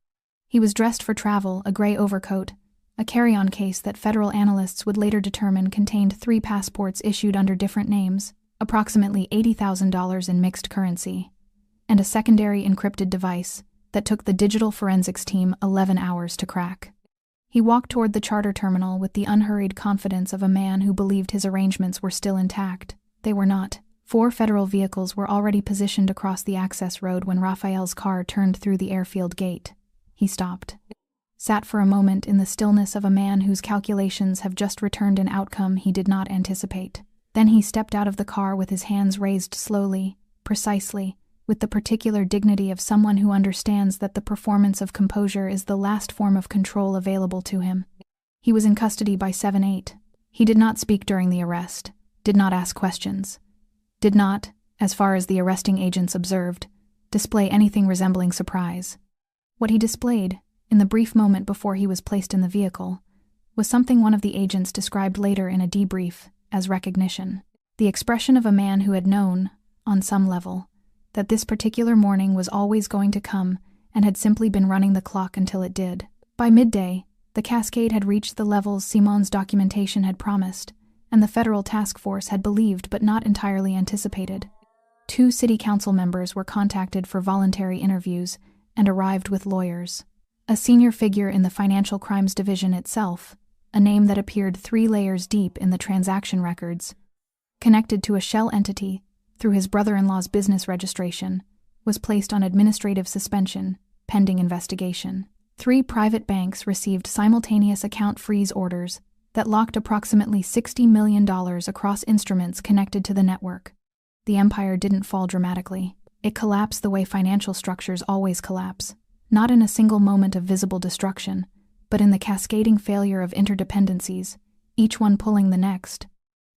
Speaker 1: He was dressed for travel: a gray overcoat, a carry-on case that federal analysts would later determine contained 3 passports issued under different names, approximately $80,000 in mixed currency, and a secondary encrypted device that took the digital forensics team 11 hours to crack. He walked toward the charter terminal with the unhurried confidence of a man who believed his arrangements were still intact. They were not. 4 federal vehicles were already positioned across the access road when Rafael's car turned through the airfield gate. He stopped. Sat for a moment in the stillness of a man whose calculations have just returned an outcome he did not anticipate. Then he stepped out of the car with his hands raised slowly, precisely, with the particular dignity of someone who understands that the performance of composure is the last form of control available to him. He was in custody by 7/8. He did not speak during the arrest, did not ask questions, did not, as far as the arresting agents observed, display anything resembling surprise. What he displayed, in the brief moment before he was placed in the vehicle, was something one of the agents described later in a debrief as recognition. The expression of a man who had known, on some level, that this particular morning was always going to come and had simply been running the clock until it did. By midday, the cascade had reached the levels Simon's documentation had promised, and the federal task force had believed but not entirely anticipated. 2 city council members were contacted for voluntary interviews and arrived with lawyers. A senior figure in the Financial Crimes Division itself, a name that appeared 3 layers deep in the transaction records, connected to a shell entity through his brother-in-law's business registration, was placed on administrative suspension, pending investigation. 3 private banks received simultaneous account freeze orders that locked approximately $60 million across instruments connected to the network. The empire didn't fall dramatically. It collapsed the way financial structures always collapse. Not in a single moment of visible destruction, but in the cascading failure of interdependencies, each one pulling the next.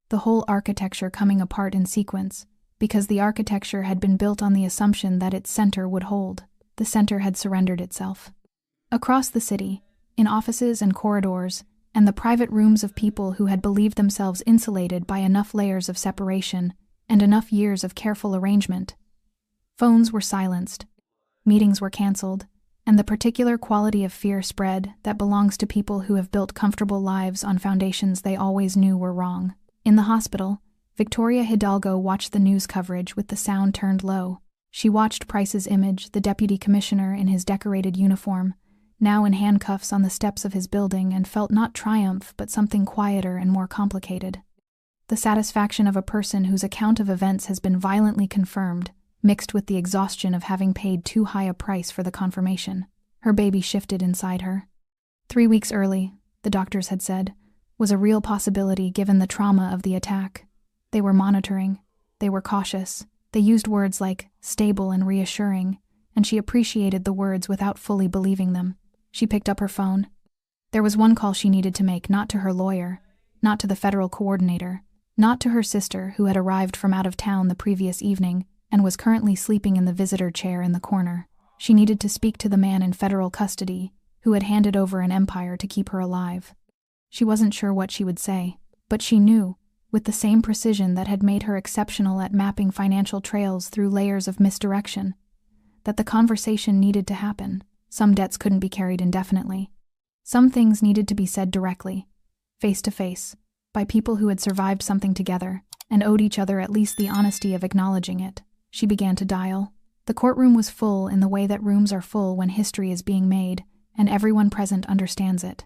Speaker 1: The whole architecture coming apart in sequence, because the architecture had been built on the assumption that its center would hold. The center had surrendered itself. Across the city, in offices and corridors, and the private rooms of people who had believed themselves insulated by enough layers of separation and enough years of careful arrangement, phones were silenced, meetings were canceled, and the particular quality of fear spread that belongs to people who have built comfortable lives on foundations they always knew were wrong. In the hospital, Victoria Hidalgo watched the news coverage with the sound turned low. She watched Price's image, the deputy commissioner in his decorated uniform, now in handcuffs on the steps of his building, and felt not triumph but something quieter and more complicated. The satisfaction of a person whose account of events has been violently confirmed, mixed with the exhaustion of having paid too high a price for the confirmation. Her baby shifted inside her. 3 weeks early, the doctors had said, was a real possibility given the trauma of the attack. They were monitoring. They were cautious. They used words like stable and reassuring, and she appreciated the words without fully believing them. She picked up her phone. There was one call she needed to make, not to her lawyer, not to the federal coordinator, not to her sister who had arrived from out of town the previous evening and was currently sleeping in the visitor chair in the corner. She needed to speak to the man in federal custody who had handed over an empire to keep her alive. She wasn't sure what she would say, but she knew, with the same precision that had made her exceptional at mapping financial trails through layers of misdirection, that the conversation needed to happen. Some debts couldn't be carried indefinitely. Some things needed to be said directly, face to face, by people who had survived something together and owed each other at least the honesty of acknowledging it. She began to dial. The courtroom was full in the way that rooms are full when history is being made, and everyone present understands it.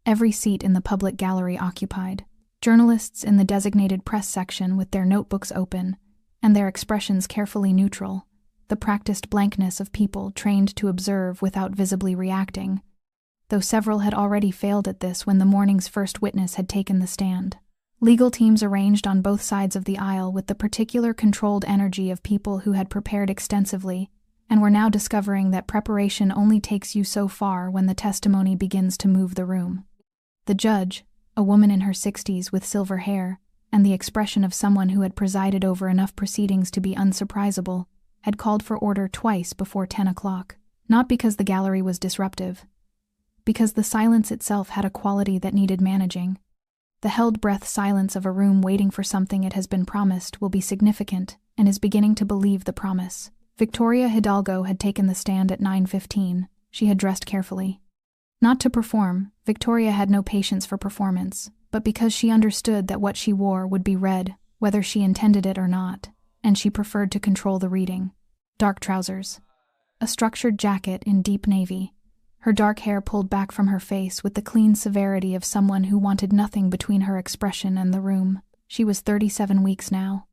Speaker 1: Every seat in the public gallery occupied. Journalists in the designated press section with their notebooks open, and their expressions carefully neutral. The practiced blankness of people trained to observe without visibly reacting, though several had already failed at this when the morning's first witness had taken the stand. Legal teams arranged on both sides of the aisle with the particular controlled energy of people who had prepared extensively and were now discovering that preparation only takes you so far when the testimony begins to move the room. The judge, a woman in her 60s with silver hair and the expression of someone who had presided over enough proceedings to be unsurprisable, had called for order twice before 10 o'clock, not because the gallery was disruptive, because the silence itself had a quality that needed managing. The held-breath silence of a room waiting for something it has been promised will be significant and is beginning to believe the promise. Victoria Hidalgo had taken the stand at 9:15. She had dressed carefully. Not to perform, Victoria had no patience for performance, but because she understood that what she wore would be read, whether she intended it or not, and she preferred to control the reading. Dark trousers. A structured jacket in deep navy. Her dark hair pulled back from her face with the clean severity of someone who wanted nothing between her expression and the room. She was 37 weeks now.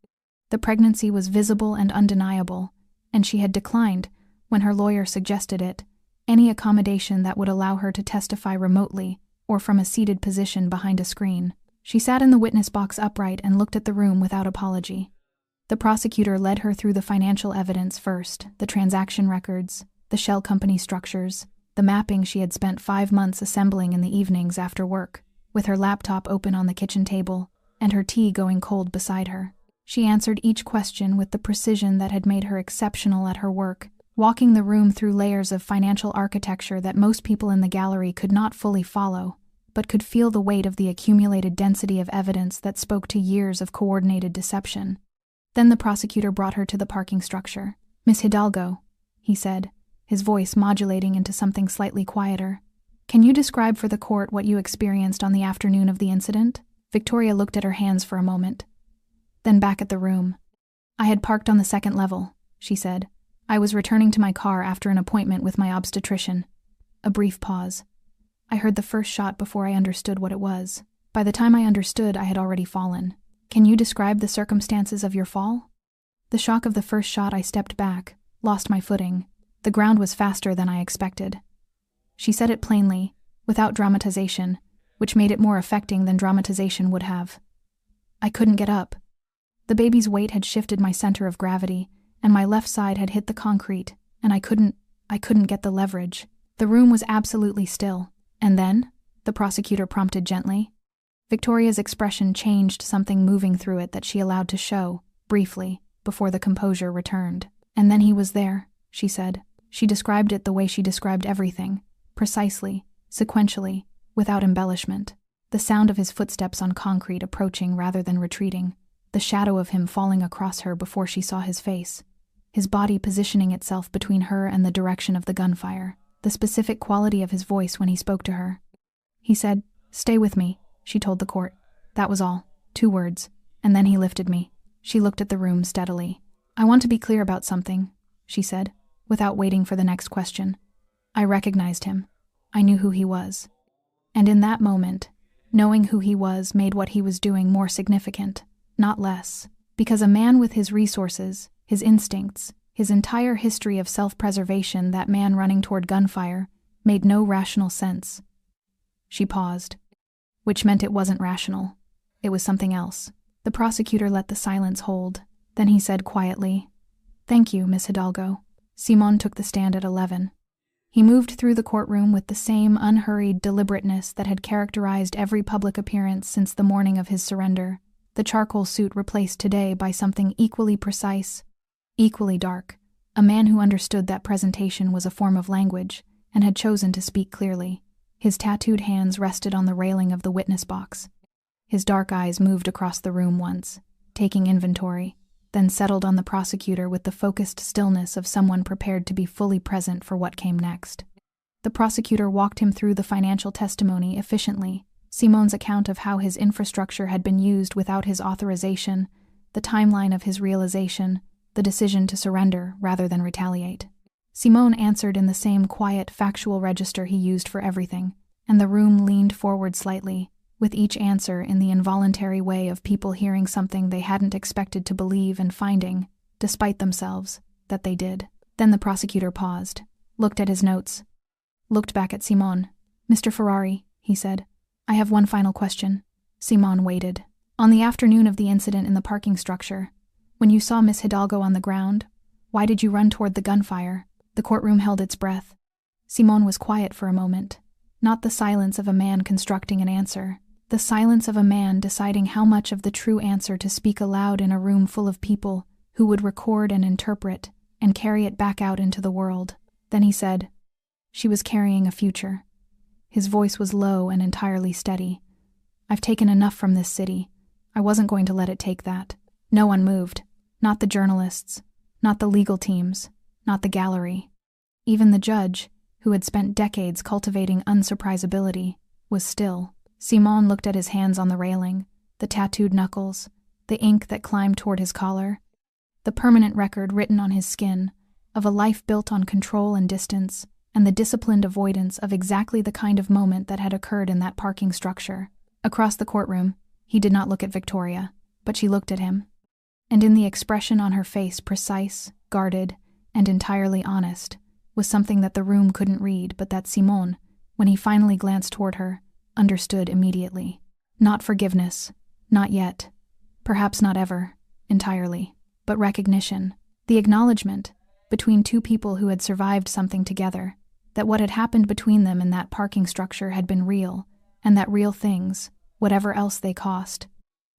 Speaker 1: The pregnancy was visible and undeniable, and she had declined, when her lawyer suggested it, any accommodation that would allow her to testify remotely or from a seated position behind a screen. She sat in the witness box upright and looked at the room without apology. The prosecutor led her through the financial evidence first, the transaction records, the shell company structures, the mapping she had spent 5 months assembling in the evenings after work, with her laptop open on the kitchen table and her tea going cold beside her. She answered each question with the precision that had made her exceptional at her work, walking the room through layers of financial architecture that most people in the gallery could not fully follow, but could feel the weight of the accumulated density of evidence that spoke to years of coordinated deception. Then the prosecutor brought her to the parking structure. "Miss Hidalgo," he said, his voice modulating into something slightly quieter. "Can you describe for the court what you experienced on the afternoon of the incident?" Victoria looked at her hands for a moment, then back at the room. "I had parked on the second level," she said. "I was returning to my car after an appointment with my obstetrician." A brief pause. "I heard the first shot before I understood what it was. By the time I understood, I had already fallen." "Can you describe the circumstances of your fall?" "The shock of the first shot, I stepped back, lost my footing. The ground was faster than I expected." She said it plainly, without dramatization, which made it more affecting than dramatization would have. "I couldn't get up. The baby's weight had shifted my center of gravity, and my left side had hit the concrete, and I couldn't get the leverage. The room was absolutely still." "And then?" the prosecutor prompted gently. Victoria's expression changed, something moving through it that she allowed to show, briefly, before the composure returned. "And then he was there," she said. She described it the way she described everything, precisely, sequentially, without embellishment. The sound of his footsteps on concrete approaching rather than retreating, the shadow of him falling across her before she saw his face, his body positioning itself between her and the direction of the gunfire, the specific quality of his voice when he spoke to her. He said, "Stay with me," she told the court. That was all. 2 words. And then he lifted me. She looked at the room steadily. "I want to be clear about something," she said, without waiting for the next question. "I recognized him. I knew who he was. And in that moment, knowing who he was made what he was doing more significant, not less, because a man with his resources, his instincts, his entire history of self-preservation, that man running toward Gunfire, made no rational sense. She paused, which meant it wasn't rational. It was something else. The prosecutor let the silence hold. Then he said quietly, "Thank you, Miss Hidalgo." Simon took the stand at 11. He moved through the courtroom with the same unhurried deliberateness that had characterized every public appearance since the morning of his surrender, the charcoal suit replaced today by something equally precise, equally dark, a man who understood that presentation was a form of language and had chosen to speak clearly. His tattooed hands rested on the railing of the witness box. His dark eyes moved across the room once, taking inventory, then settled on the prosecutor with the focused stillness of someone prepared to be fully present for what came next. The prosecutor walked him through the financial testimony efficiently, Simon's account of how his infrastructure had been used without his authorization, the timeline of his realization, the decision to surrender rather than retaliate. Simon answered in the same quiet, factual register he used for everything, and the room leaned forward slightly, with each answer in the involuntary way of people hearing something they hadn't expected to believe and finding, despite themselves, that they did. Then the prosecutor paused, looked at his notes, looked back at Simon. "Mr. Ferrari," he said, "I have one final question." Simon waited. "On the afternoon of the incident in the parking structure, when you saw Miss Hidalgo on the ground, why did you run toward the gunfire?" The courtroom held its breath. Simon was quiet for a moment. Not the silence of a man constructing an answer. The silence of a man deciding how much of the true answer to speak aloud in a room full of people who would record and interpret and carry it back out into the world. Then he said, "She was carrying a future." His voice was low and entirely steady. "I've taken enough from this city. I wasn't going to let it take that." No one moved. Not the journalists. Not the legal teams. Not the gallery. Even the judge, who had spent decades cultivating unsurprisability, was still. Simon looked at his hands on the railing, the tattooed knuckles, the ink that climbed toward his collar, the permanent record written on his skin of a life built on control and distance, and the disciplined avoidance of exactly the kind of moment that had occurred in that parking structure. Across the courtroom, he did not look at Victoria, but she looked at him. And in the expression on her face, precise, guarded, and entirely honest, was something that the room couldn't read, but that Simon, when he finally glanced toward her, understood immediately. Not forgiveness, not yet, perhaps not ever, entirely, but recognition, the acknowledgement, between two people who had survived something together, that what had happened between them in that parking structure had been real, and that real things, whatever else they cost,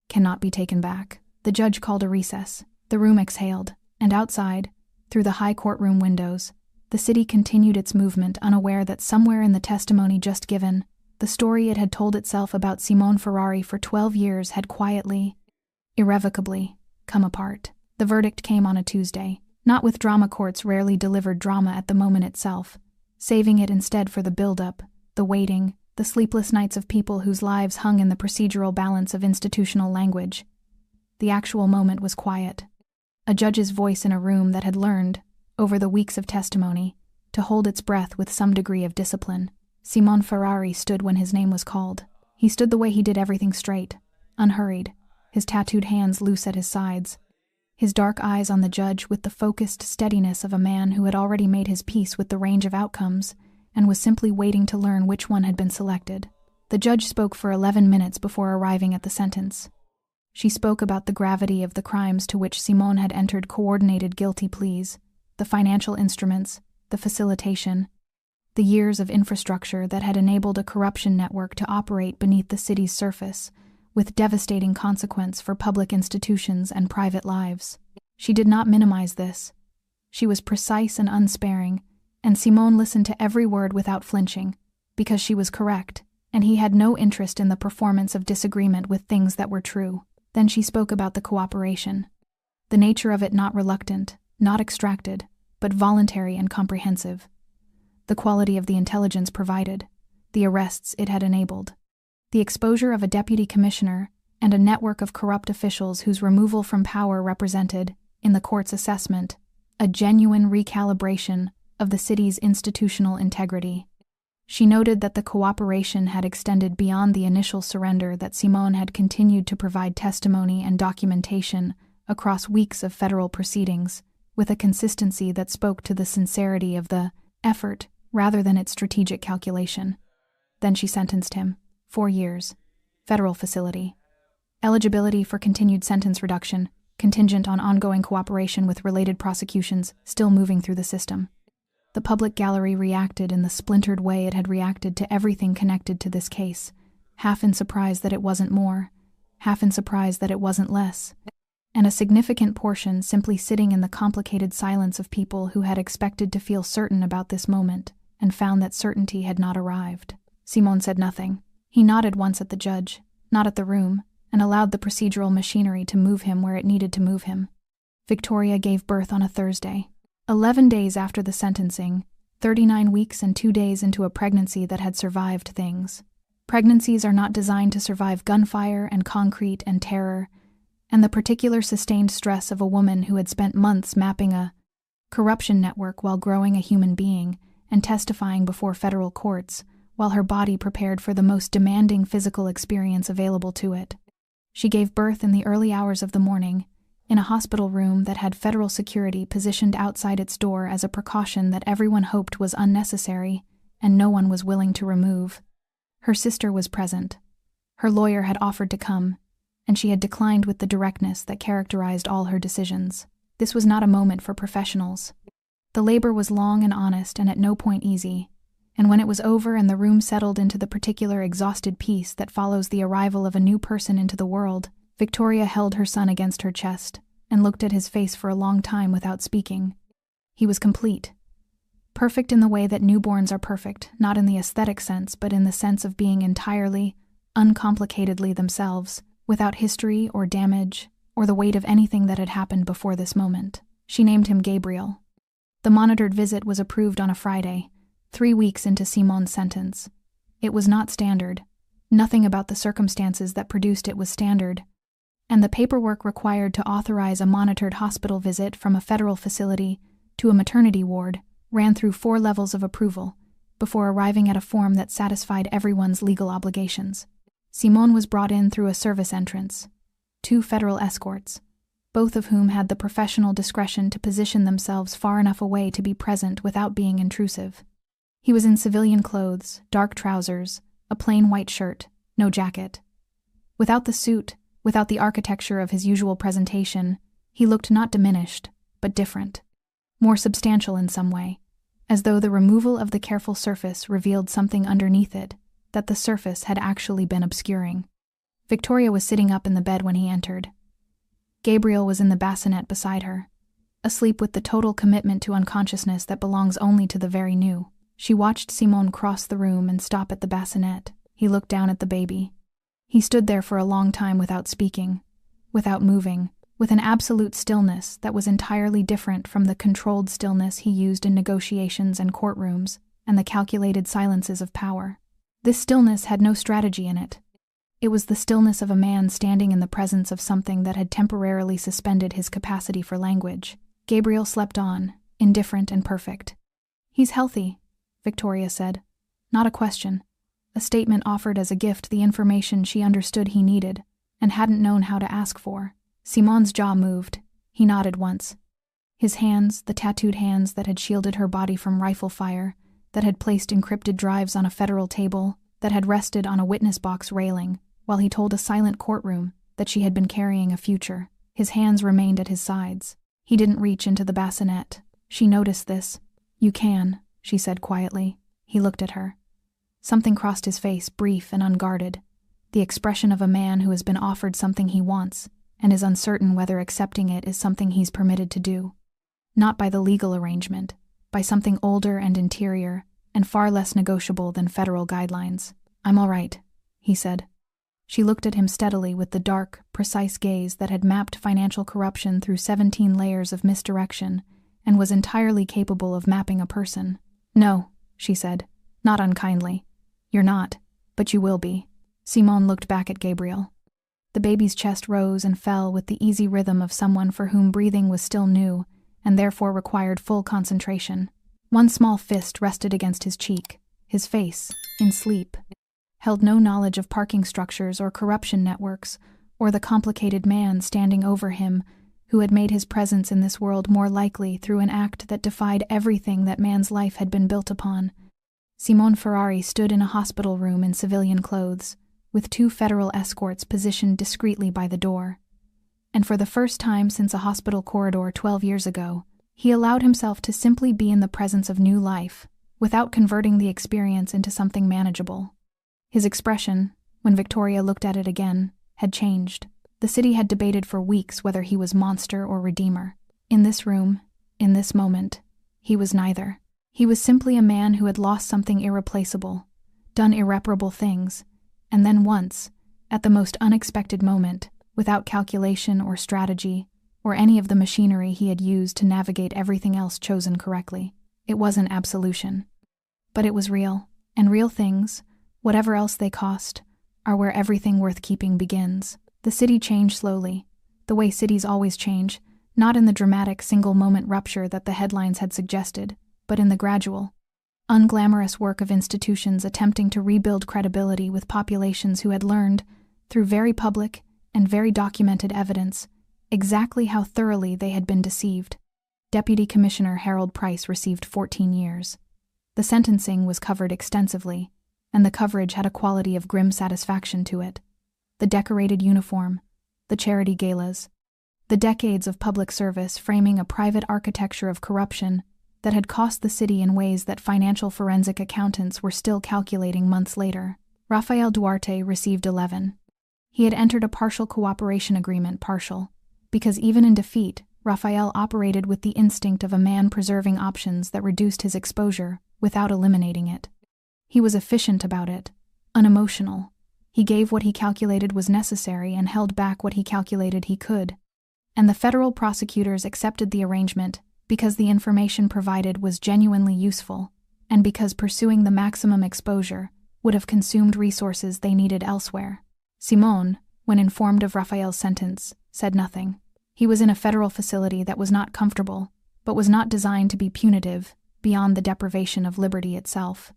Speaker 1: cannot be taken back. The judge called a recess. The room exhaled, and outside, through the high courtroom windows, the city continued its movement, unaware that somewhere in the testimony just given, the story it had told itself about Simon Ferrari for 12 years had quietly, irrevocably, come apart. The verdict came on a Tuesday, not with drama courts rarely delivered drama at the moment itself, saving it instead for the build-up, the waiting, the sleepless nights of people whose lives hung in the procedural balance of institutional language. The actual moment was quiet. A judge's voice in a room that had learned, over the weeks of testimony, to hold its breath with some degree of discipline. Simon Ferrari stood when his name was called. He stood the way he did everything straight, unhurried, his tattooed hands loose at his sides, his dark eyes on the judge with the focused steadiness of a man who had already made his peace with the range of outcomes and was simply waiting to learn which one had been selected. The judge spoke for 11 minutes before arriving at the sentence. She spoke about the gravity of the crimes to which Simon had entered coordinated guilty pleas, the financial instruments, the facilitation, the years of infrastructure that had enabled a corruption network to operate beneath the city's surface, with devastating consequence for public institutions and private lives. She did not minimize this. She was precise and unsparing, and Simon listened to every word without flinching, because she was correct, and he had no interest in the performance of disagreement with things that were true. Then she spoke about the cooperation, the nature of it not reluctant, not extracted, but voluntary and comprehensive, the quality of the intelligence provided, the arrests it had enabled, the exposure of a deputy commissioner and a network of corrupt officials whose removal from power represented, in the court's assessment, a genuine recalibration of the city's institutional integrity. She noted that the cooperation had extended beyond the initial surrender, that Simon had continued to provide testimony and documentation across weeks of federal proceedings, with a consistency that spoke to the sincerity of the effort rather than its strategic calculation. Then she sentenced him. 4 years. Federal facility. Eligibility for continued sentence reduction, contingent on ongoing cooperation with related prosecutions still moving through the system. The public gallery reacted in the splintered way it had reacted to everything connected to this case, half in surprise that it wasn't more, half in surprise that it wasn't less, and a significant portion simply sitting in the complicated silence of people who had expected to feel certain about this moment and found that certainty had not arrived. Simon said nothing. He nodded once at the judge, not at the room, and allowed the procedural machinery to move him where it needed to move him. Victoria gave birth on a Thursday. 11 days after the sentencing, 39 weeks and 2 days into a pregnancy that had survived things. Pregnancies are not designed to survive gunfire and concrete and terror, and the particular sustained stress of a woman who had spent months mapping a corruption network while growing a human being and testifying before federal courts, while her body prepared for the most demanding physical experience available to it. She gave birth in the early hours of the morning, in a hospital room that had federal security positioned outside its door as a precaution that everyone hoped was unnecessary and no one was willing to remove. Her sister was present. Her lawyer had offered to come, and she had declined with the directness that characterized all her decisions. This was not a moment for professionals. The labor was long and honest and at no point easy, and when it was over and the room settled into the particular exhausted peace that follows the arrival of a new person into the world, Victoria held her son against her chest and looked at his face for a long time without speaking. He was complete. Perfect in the way that newborns are perfect, not in the aesthetic sense, but in the sense of being entirely, uncomplicatedly themselves, without history or damage or the weight of anything that had happened before this moment. She named him Gabriel. The monitored visit was approved on a Friday, 3 weeks into Simon's sentence. It was not standard. Nothing about the circumstances that produced it was standard, and the paperwork required to authorize a monitored hospital visit from a federal facility to a maternity ward ran through 4 levels of approval before arriving at a form that satisfied everyone's legal obligations. Simon was brought in through a service entrance, 2 federal escorts, both of whom had the professional discretion to position themselves far enough away to be present without being intrusive. He was in civilian clothes, dark trousers, a plain white shirt, no jacket. Without the suit, without the architecture of his usual presentation, he looked not diminished, but different, more substantial in some way, as though the removal of the careful surface revealed something underneath it that the surface had actually been obscuring. Victoria was sitting up in the bed when he entered. Gabriel was in the bassinet beside her, asleep with the total commitment to unconsciousness that belongs only to the very new. She watched Simon cross the room and stop at the bassinet. He looked down at the baby. He stood there for a long time without speaking, without moving, with an absolute stillness that was entirely different from the controlled stillness he used in negotiations and courtrooms and the calculated silences of power. This stillness had no strategy in it. It was the stillness of a man standing in the presence of something that had temporarily suspended his capacity for language. Gabriel slept on, indifferent and perfect. "He's healthy," Victoria said. Not a question. A statement offered as a gift the information she understood he needed and hadn't known how to ask for. Simon's jaw moved. He nodded once. His hands, the tattooed hands that had shielded her body from rifle fire, that had placed encrypted drives on a federal table, that had rested on a witness box railing, while he told a silent courtroom that she had been carrying a future. His hands remained at his sides. He didn't reach into the bassinet. She noticed this. "You can," she said quietly. He looked at her. Something crossed his face, brief and unguarded, the expression of a man who has been offered something he wants and is uncertain whether accepting it is something he's permitted to do. Not by the legal arrangement, by something older and interior and far less negotiable than federal guidelines. "I'm all right," he said. She looked at him steadily with the dark, precise gaze that had mapped financial corruption through 17 layers of misdirection and was entirely capable of mapping a person. "No," she said, not unkindly. "You're not, but you will be." Simon looked back at Gabriel. The baby's chest rose and fell with the easy rhythm of someone for whom breathing was still new and therefore required full concentration. One small fist rested against his cheek. His face, in sleep, held no knowledge of parking structures or corruption networks or the complicated man standing over him who had made his presence in this world more likely through an act that defied everything that man's life had been built upon. Simone Ferrari stood in a hospital room in civilian clothes, with 2 federal escorts positioned discreetly by the door. And for the first time since a hospital corridor 12 years ago, he allowed himself to simply be in the presence of new life, without converting the experience into something manageable. His expression, when Victoria looked at it again, had changed. The city had debated for weeks whether he was monster or redeemer. In this room, in this moment, he was neither. He was simply a man who had lost something irreplaceable, done irreparable things, and then once, at the most unexpected moment, without calculation or strategy, or any of the machinery he had used to navigate everything else chosen correctly. It wasn't absolution. But it was real, and real things, whatever else they cost, are where everything worth keeping begins. The city changed slowly, the way cities always change, not in the dramatic single-moment rupture that the headlines had suggested, but in the gradual, unglamorous work of institutions attempting to rebuild credibility with populations who had learned, through very public and very documented evidence, exactly how thoroughly they had been deceived. Deputy Commissioner Harold Price received 14 years. The sentencing was covered extensively, and the coverage had a quality of grim satisfaction to it. The decorated uniform, the charity galas, the decades of public service framing a private architecture of corruption that had cost the city in ways that financial forensic accountants were still calculating months later. Rafael Duarte received 11. He had entered a partial cooperation agreement, because even in defeat, Rafael operated with the instinct of a man preserving options that reduced his exposure without eliminating it. He was efficient about it, unemotional. He gave what he calculated was necessary and held back what he calculated he could. And the federal prosecutors accepted the arrangement because the information provided was genuinely useful, and because pursuing the maximum exposure would have consumed resources they needed elsewhere. Simone, when informed of Rafael's sentence, said nothing. He was in a federal facility that was not comfortable, but was not designed to be punitive beyond the deprivation of liberty itself.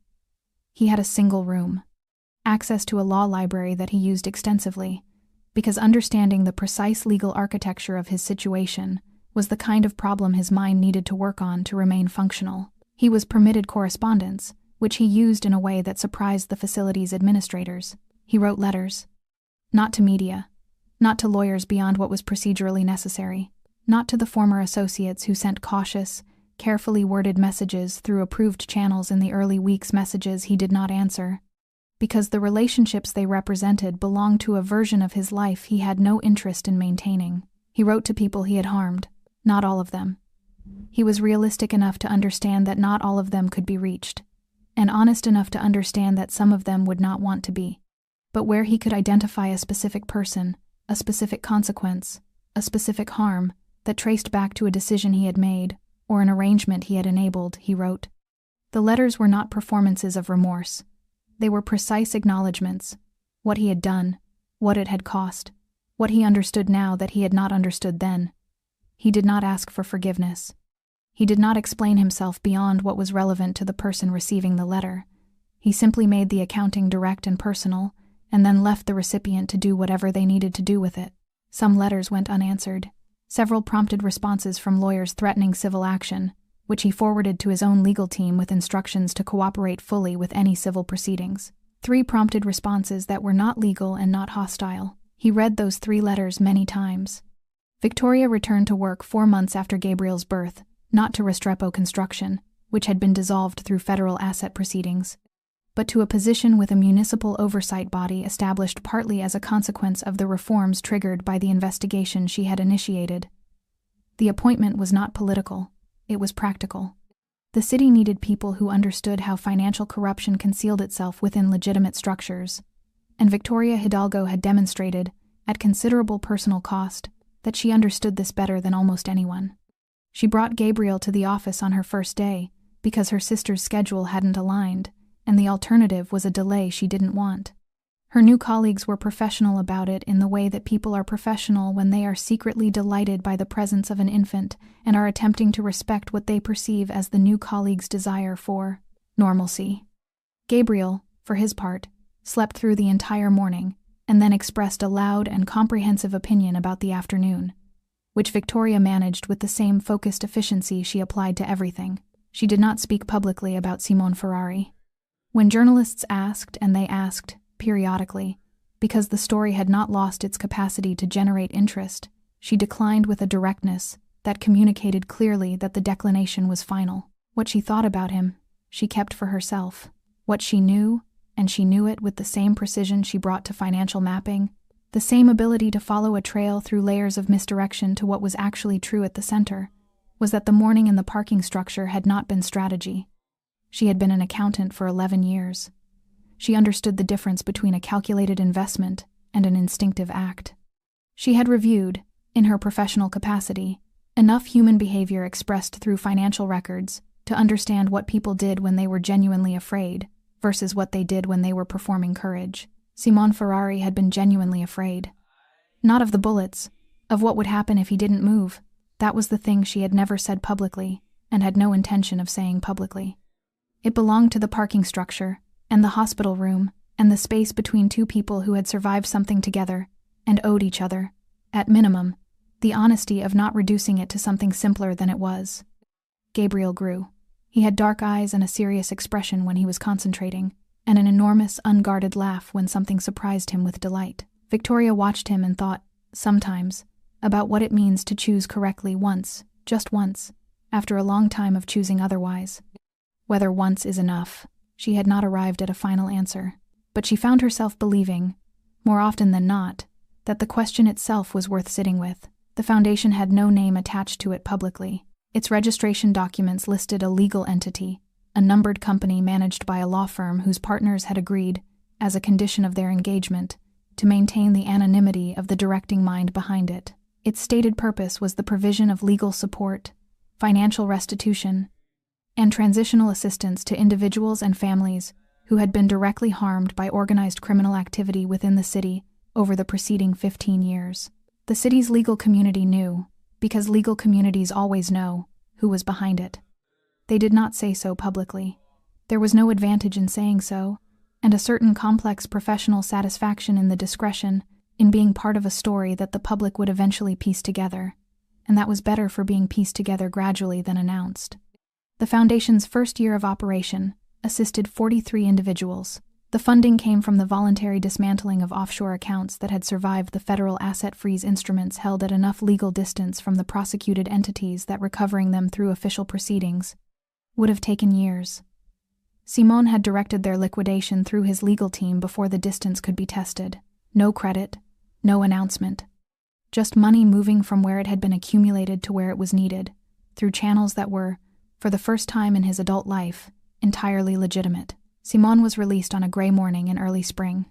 Speaker 1: He had a single room, access to a law library that he used extensively, because understanding the precise legal architecture of his situation was the kind of problem his mind needed to work on to remain functional. He was permitted correspondence, which he used in a way that surprised the facility's administrators. He wrote letters. Not to media, not to lawyers beyond what was procedurally necessary, not to the former associates who sent cautious, carefully worded messages through approved channels in the early weeks, messages he did not answer, because the relationships they represented belonged to a version of his life he had no interest in maintaining. He wrote to people he had harmed, not all of them. He was realistic enough to understand that not all of them could be reached, and honest enough to understand that some of them would not want to be. But where he could identify a specific person, a specific consequence, a specific harm that traced back to a decision he had made or an arrangement he had enabled, he wrote. The letters were not performances of remorse. They were precise acknowledgments, what he had done, what it had cost, what he understood now that he had not understood then. He did not ask for forgiveness. He did not explain himself beyond what was relevant to the person receiving the letter. He simply made the accounting direct and personal, and then left the recipient to do whatever they needed to do with it. Some letters went unanswered. Several prompted responses from lawyers threatening civil action, which he forwarded to his own legal team with instructions to cooperate fully with any civil proceedings. 3 prompted responses that were not legal and not hostile. He read those 3 letters many times. Victoria returned to work 4 months after Gabriel's birth, not to Restrepo Construction, which had been dissolved through federal asset proceedings, but to a position with a municipal oversight body established partly as a consequence of the reforms triggered by the investigation she had initiated. The appointment was not political, it was practical. The city needed people who understood how financial corruption concealed itself within legitimate structures, and Victoria Hidalgo had demonstrated, at considerable personal cost, that she understood this better than almost anyone. She brought Gabriel to the office on her first day because her sister's schedule hadn't aligned, and the alternative was a delay she didn't want. Her new colleagues were professional about it in the way that people are professional when they are secretly delighted by the presence of an infant and are attempting to respect what they perceive as the new colleague's desire for normalcy. Gabriel, for his part, slept through the entire morning and then expressed a loud and comprehensive opinion about the afternoon. which Victoria managed with the same focused efficiency she applied to everything. She did not speak publicly about Simone Ferrari. When journalists asked, and they asked, periodically, because the story had not lost its capacity to generate interest, she declined with a directness that communicated clearly that the declination was final. What she thought about him, she kept for herself. What she knew, and she knew it with the same precision she brought to financial mapping, the same ability to follow a trail through layers of misdirection to what was actually true at the center, was that the morning in the parking structure had not been strategy. She had been an accountant for 11 years. She understood the difference between a calculated investment and an instinctive act. She had reviewed, in her professional capacity, enough human behavior expressed through financial records to understand what people did when they were genuinely afraid versus what they did when they were performing courage. Simone Ferrari had been genuinely afraid. Not of the bullets, of what would happen if he didn't move. That was the thing she had never said publicly, and had no intention of saying publicly. It belonged to the parking structure, and the hospital room, and the space between two people who had survived something together, and owed each other, at minimum, the honesty of not reducing it to something simpler than it was. Gabriel grew. He had dark eyes and a serious expression when he was concentrating, and an enormous, unguarded laugh when something surprised him with delight. Victoria watched him and thought, sometimes, about what it means to choose correctly once, just once, after a long time of choosing otherwise. Whether once is enough, she had not arrived at a final answer, but she found herself believing, more often than not, that the question itself was worth sitting with. The foundation had no name attached to it publicly. Its registration documents listed a legal entity, a numbered company managed by a law firm whose partners had agreed, as a condition of their engagement, to maintain the anonymity of the directing mind behind it. Its stated purpose was the provision of legal support, financial restitution, and transitional assistance to individuals and families who had been directly harmed by organized criminal activity within the city over the preceding 15 years. The city's legal community knew, because legal communities always know, who was behind it. They did not say so publicly. There was no advantage in saying so, and a certain complex professional satisfaction in the discretion, in being part of a story that the public would eventually piece together, and that was better for being pieced together gradually than announced. The Foundation's first year of operation assisted 43 individuals. The funding came from the voluntary dismantling of offshore accounts that had survived the federal asset freeze instruments held at enough legal distance from the prosecuted entities that recovering them through official proceedings would have taken years. Simone had directed their liquidation through his legal team before the distance could be tested. No credit, no announcement. Just money moving from where it had been accumulated to where it was needed, through channels that were, for the first time in his adult life, entirely legitimate. Simone was released on a gray morning in early spring.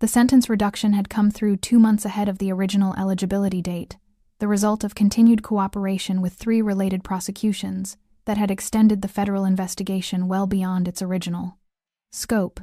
Speaker 1: The sentence reduction had come through 2 months ahead of the original eligibility date, the result of continued cooperation with 3 related prosecutions that had extended the federal investigation well beyond its original scope,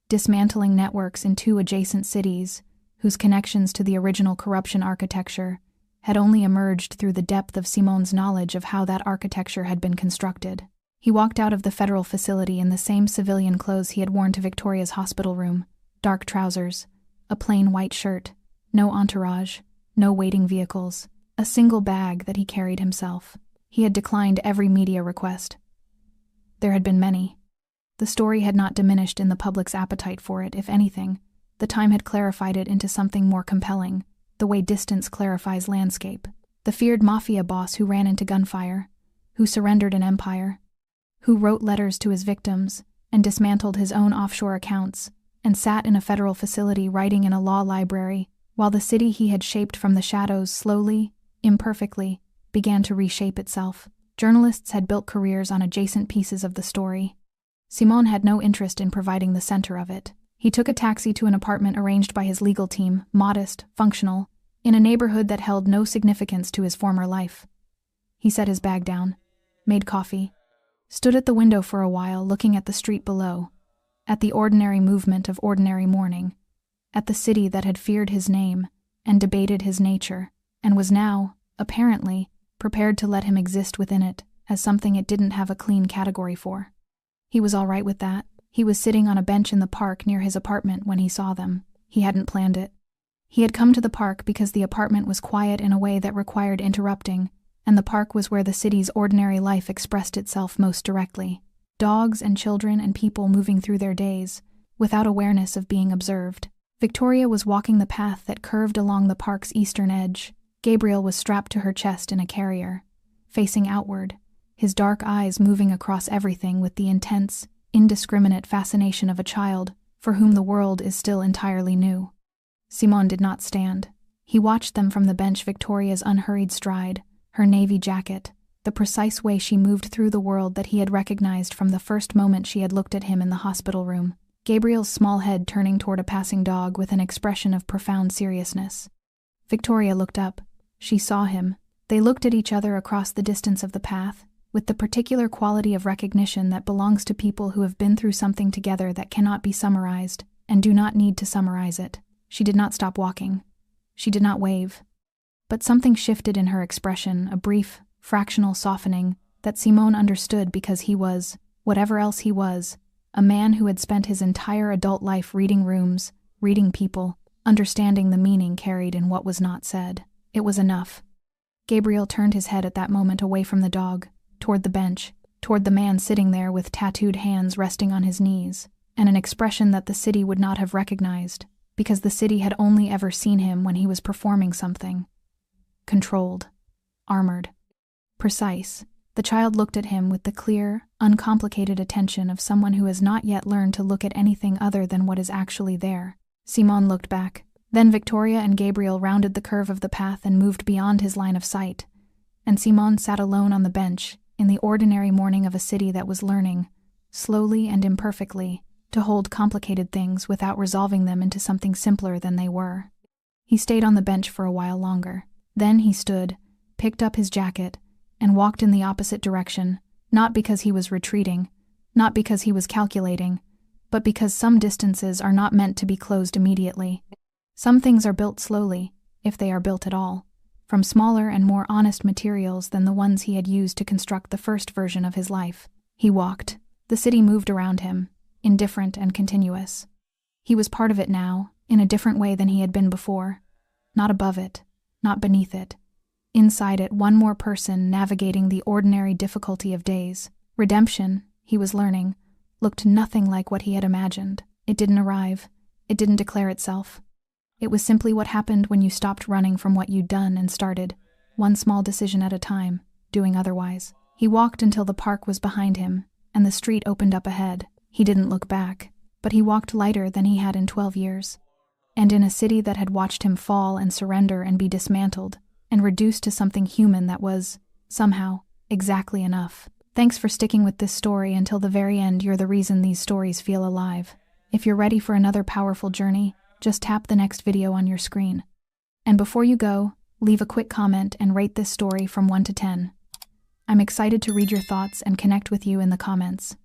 Speaker 1: dismantling networks in 2 adjacent cities whose connections to the original corruption architecture had only emerged through the depth of Simone's knowledge of how that architecture had been constructed. He walked out of the federal facility in the same civilian clothes he had worn to Victoria's hospital room, dark trousers, a plain white shirt, no entourage, no waiting vehicles, a single bag that he carried himself. He had declined every media request. There had been many. The story had not diminished in the public's appetite for it, if anything. The time had clarified it into something more compelling, the way distance clarifies landscape. The feared Mafia boss who ran into Gunfire, who surrendered an empire, who wrote letters to his victims and dismantled his own offshore accounts, and sat in a federal facility writing in a law library, while the city he had shaped from the shadows slowly, imperfectly, began to reshape itself. Journalists had built careers on adjacent pieces of the story. Simone had no interest in providing the center of it. He took a taxi to an apartment arranged by his legal team, modest, functional, in a neighborhood that held no significance to his former life. He set his bag down, made coffee, stood at the window for a while looking at the street below, at the ordinary movement of ordinary morning, at the city that had feared his name and debated his nature, and was now, apparently, prepared to let him exist within it as something it didn't have a clean category for. He was all right with that. He was sitting on a bench in the park near his apartment when he saw them. He hadn't planned it. He had come to the park because the apartment was quiet in a way that required interrupting, and the park was where the city's ordinary life expressed itself most directly. Dogs and children and people moving through their days, without awareness of being observed. Victoria was walking the path that curved along the park's eastern edge. Gabriel was strapped to her chest in a carrier, facing outward, his dark eyes moving across everything with the intense, indiscriminate fascination of a child for whom the world is still entirely new. Simon did not stand. He watched them from the bench, Victoria's unhurried stride, her navy jacket, the precise way she moved through the world that he had recognized from the first moment she had looked at him in the hospital room. Gabriel's small head turning toward a passing dog with an expression of profound seriousness. Victoria looked up. She saw him. They looked at each other across the distance of the path, with the particular quality of recognition that belongs to people who have been through something together that cannot be summarized, and do not need to summarize it. She did not stop walking. She did not wave. But something shifted in her expression, a brief, fractional softening, that Simon understood because he was, whatever else he was, a man who had spent his entire adult life reading rooms, reading people, understanding the meaning carried in what was not said. It was enough. Gabriel turned his head at that moment away from the dog, toward the bench, toward the man sitting there with tattooed hands resting on his knees, and an expression that the city would not have recognized, because the city had only ever seen him when he was performing something. Controlled. Armored. Precise. The child looked at him with the clear, uncomplicated attention of someone who has not yet learned to look at anything other than what is actually there. Simon looked back. Then Victoria and Gabriel rounded the curve of the path and moved beyond his line of sight, and Simon sat alone on the bench, in the ordinary morning of a city that was learning, slowly and imperfectly, to hold complicated things without resolving them into something simpler than they were. He stayed on the bench for a while longer. Then he stood, picked up his jacket, and walked in the opposite direction, not because he was retreating, not because he was calculating, but because some distances are not meant to be closed immediately. Some things are built slowly, if they are built at all, from smaller and more honest materials than the ones he had used to construct the first version of his life. He walked. The city moved around him, indifferent and continuous. He was part of it now, in a different way than he had been before. Not above it, not beneath it. Inside it, one more person navigating the ordinary difficulty of days. Redemption, he was learning, looked nothing like what he had imagined. It didn't arrive. It didn't declare itself. It was simply what happened when you stopped running from what you'd done and started, one small decision at a time, doing otherwise. He walked until the park was behind him, and the street opened up ahead. He didn't look back, but he walked lighter than he had in 12 years. And in a city that had watched him fall and surrender and be dismantled, and reduced to something human that was, somehow, exactly enough. Thanks for sticking with this story until the very end. You're the reason these stories feel alive. If you're ready for another powerful journey, just tap the next video on your screen. And before you go, leave a quick comment and rate this story from 1 to 10. I'm excited to read your thoughts and connect with you in the comments.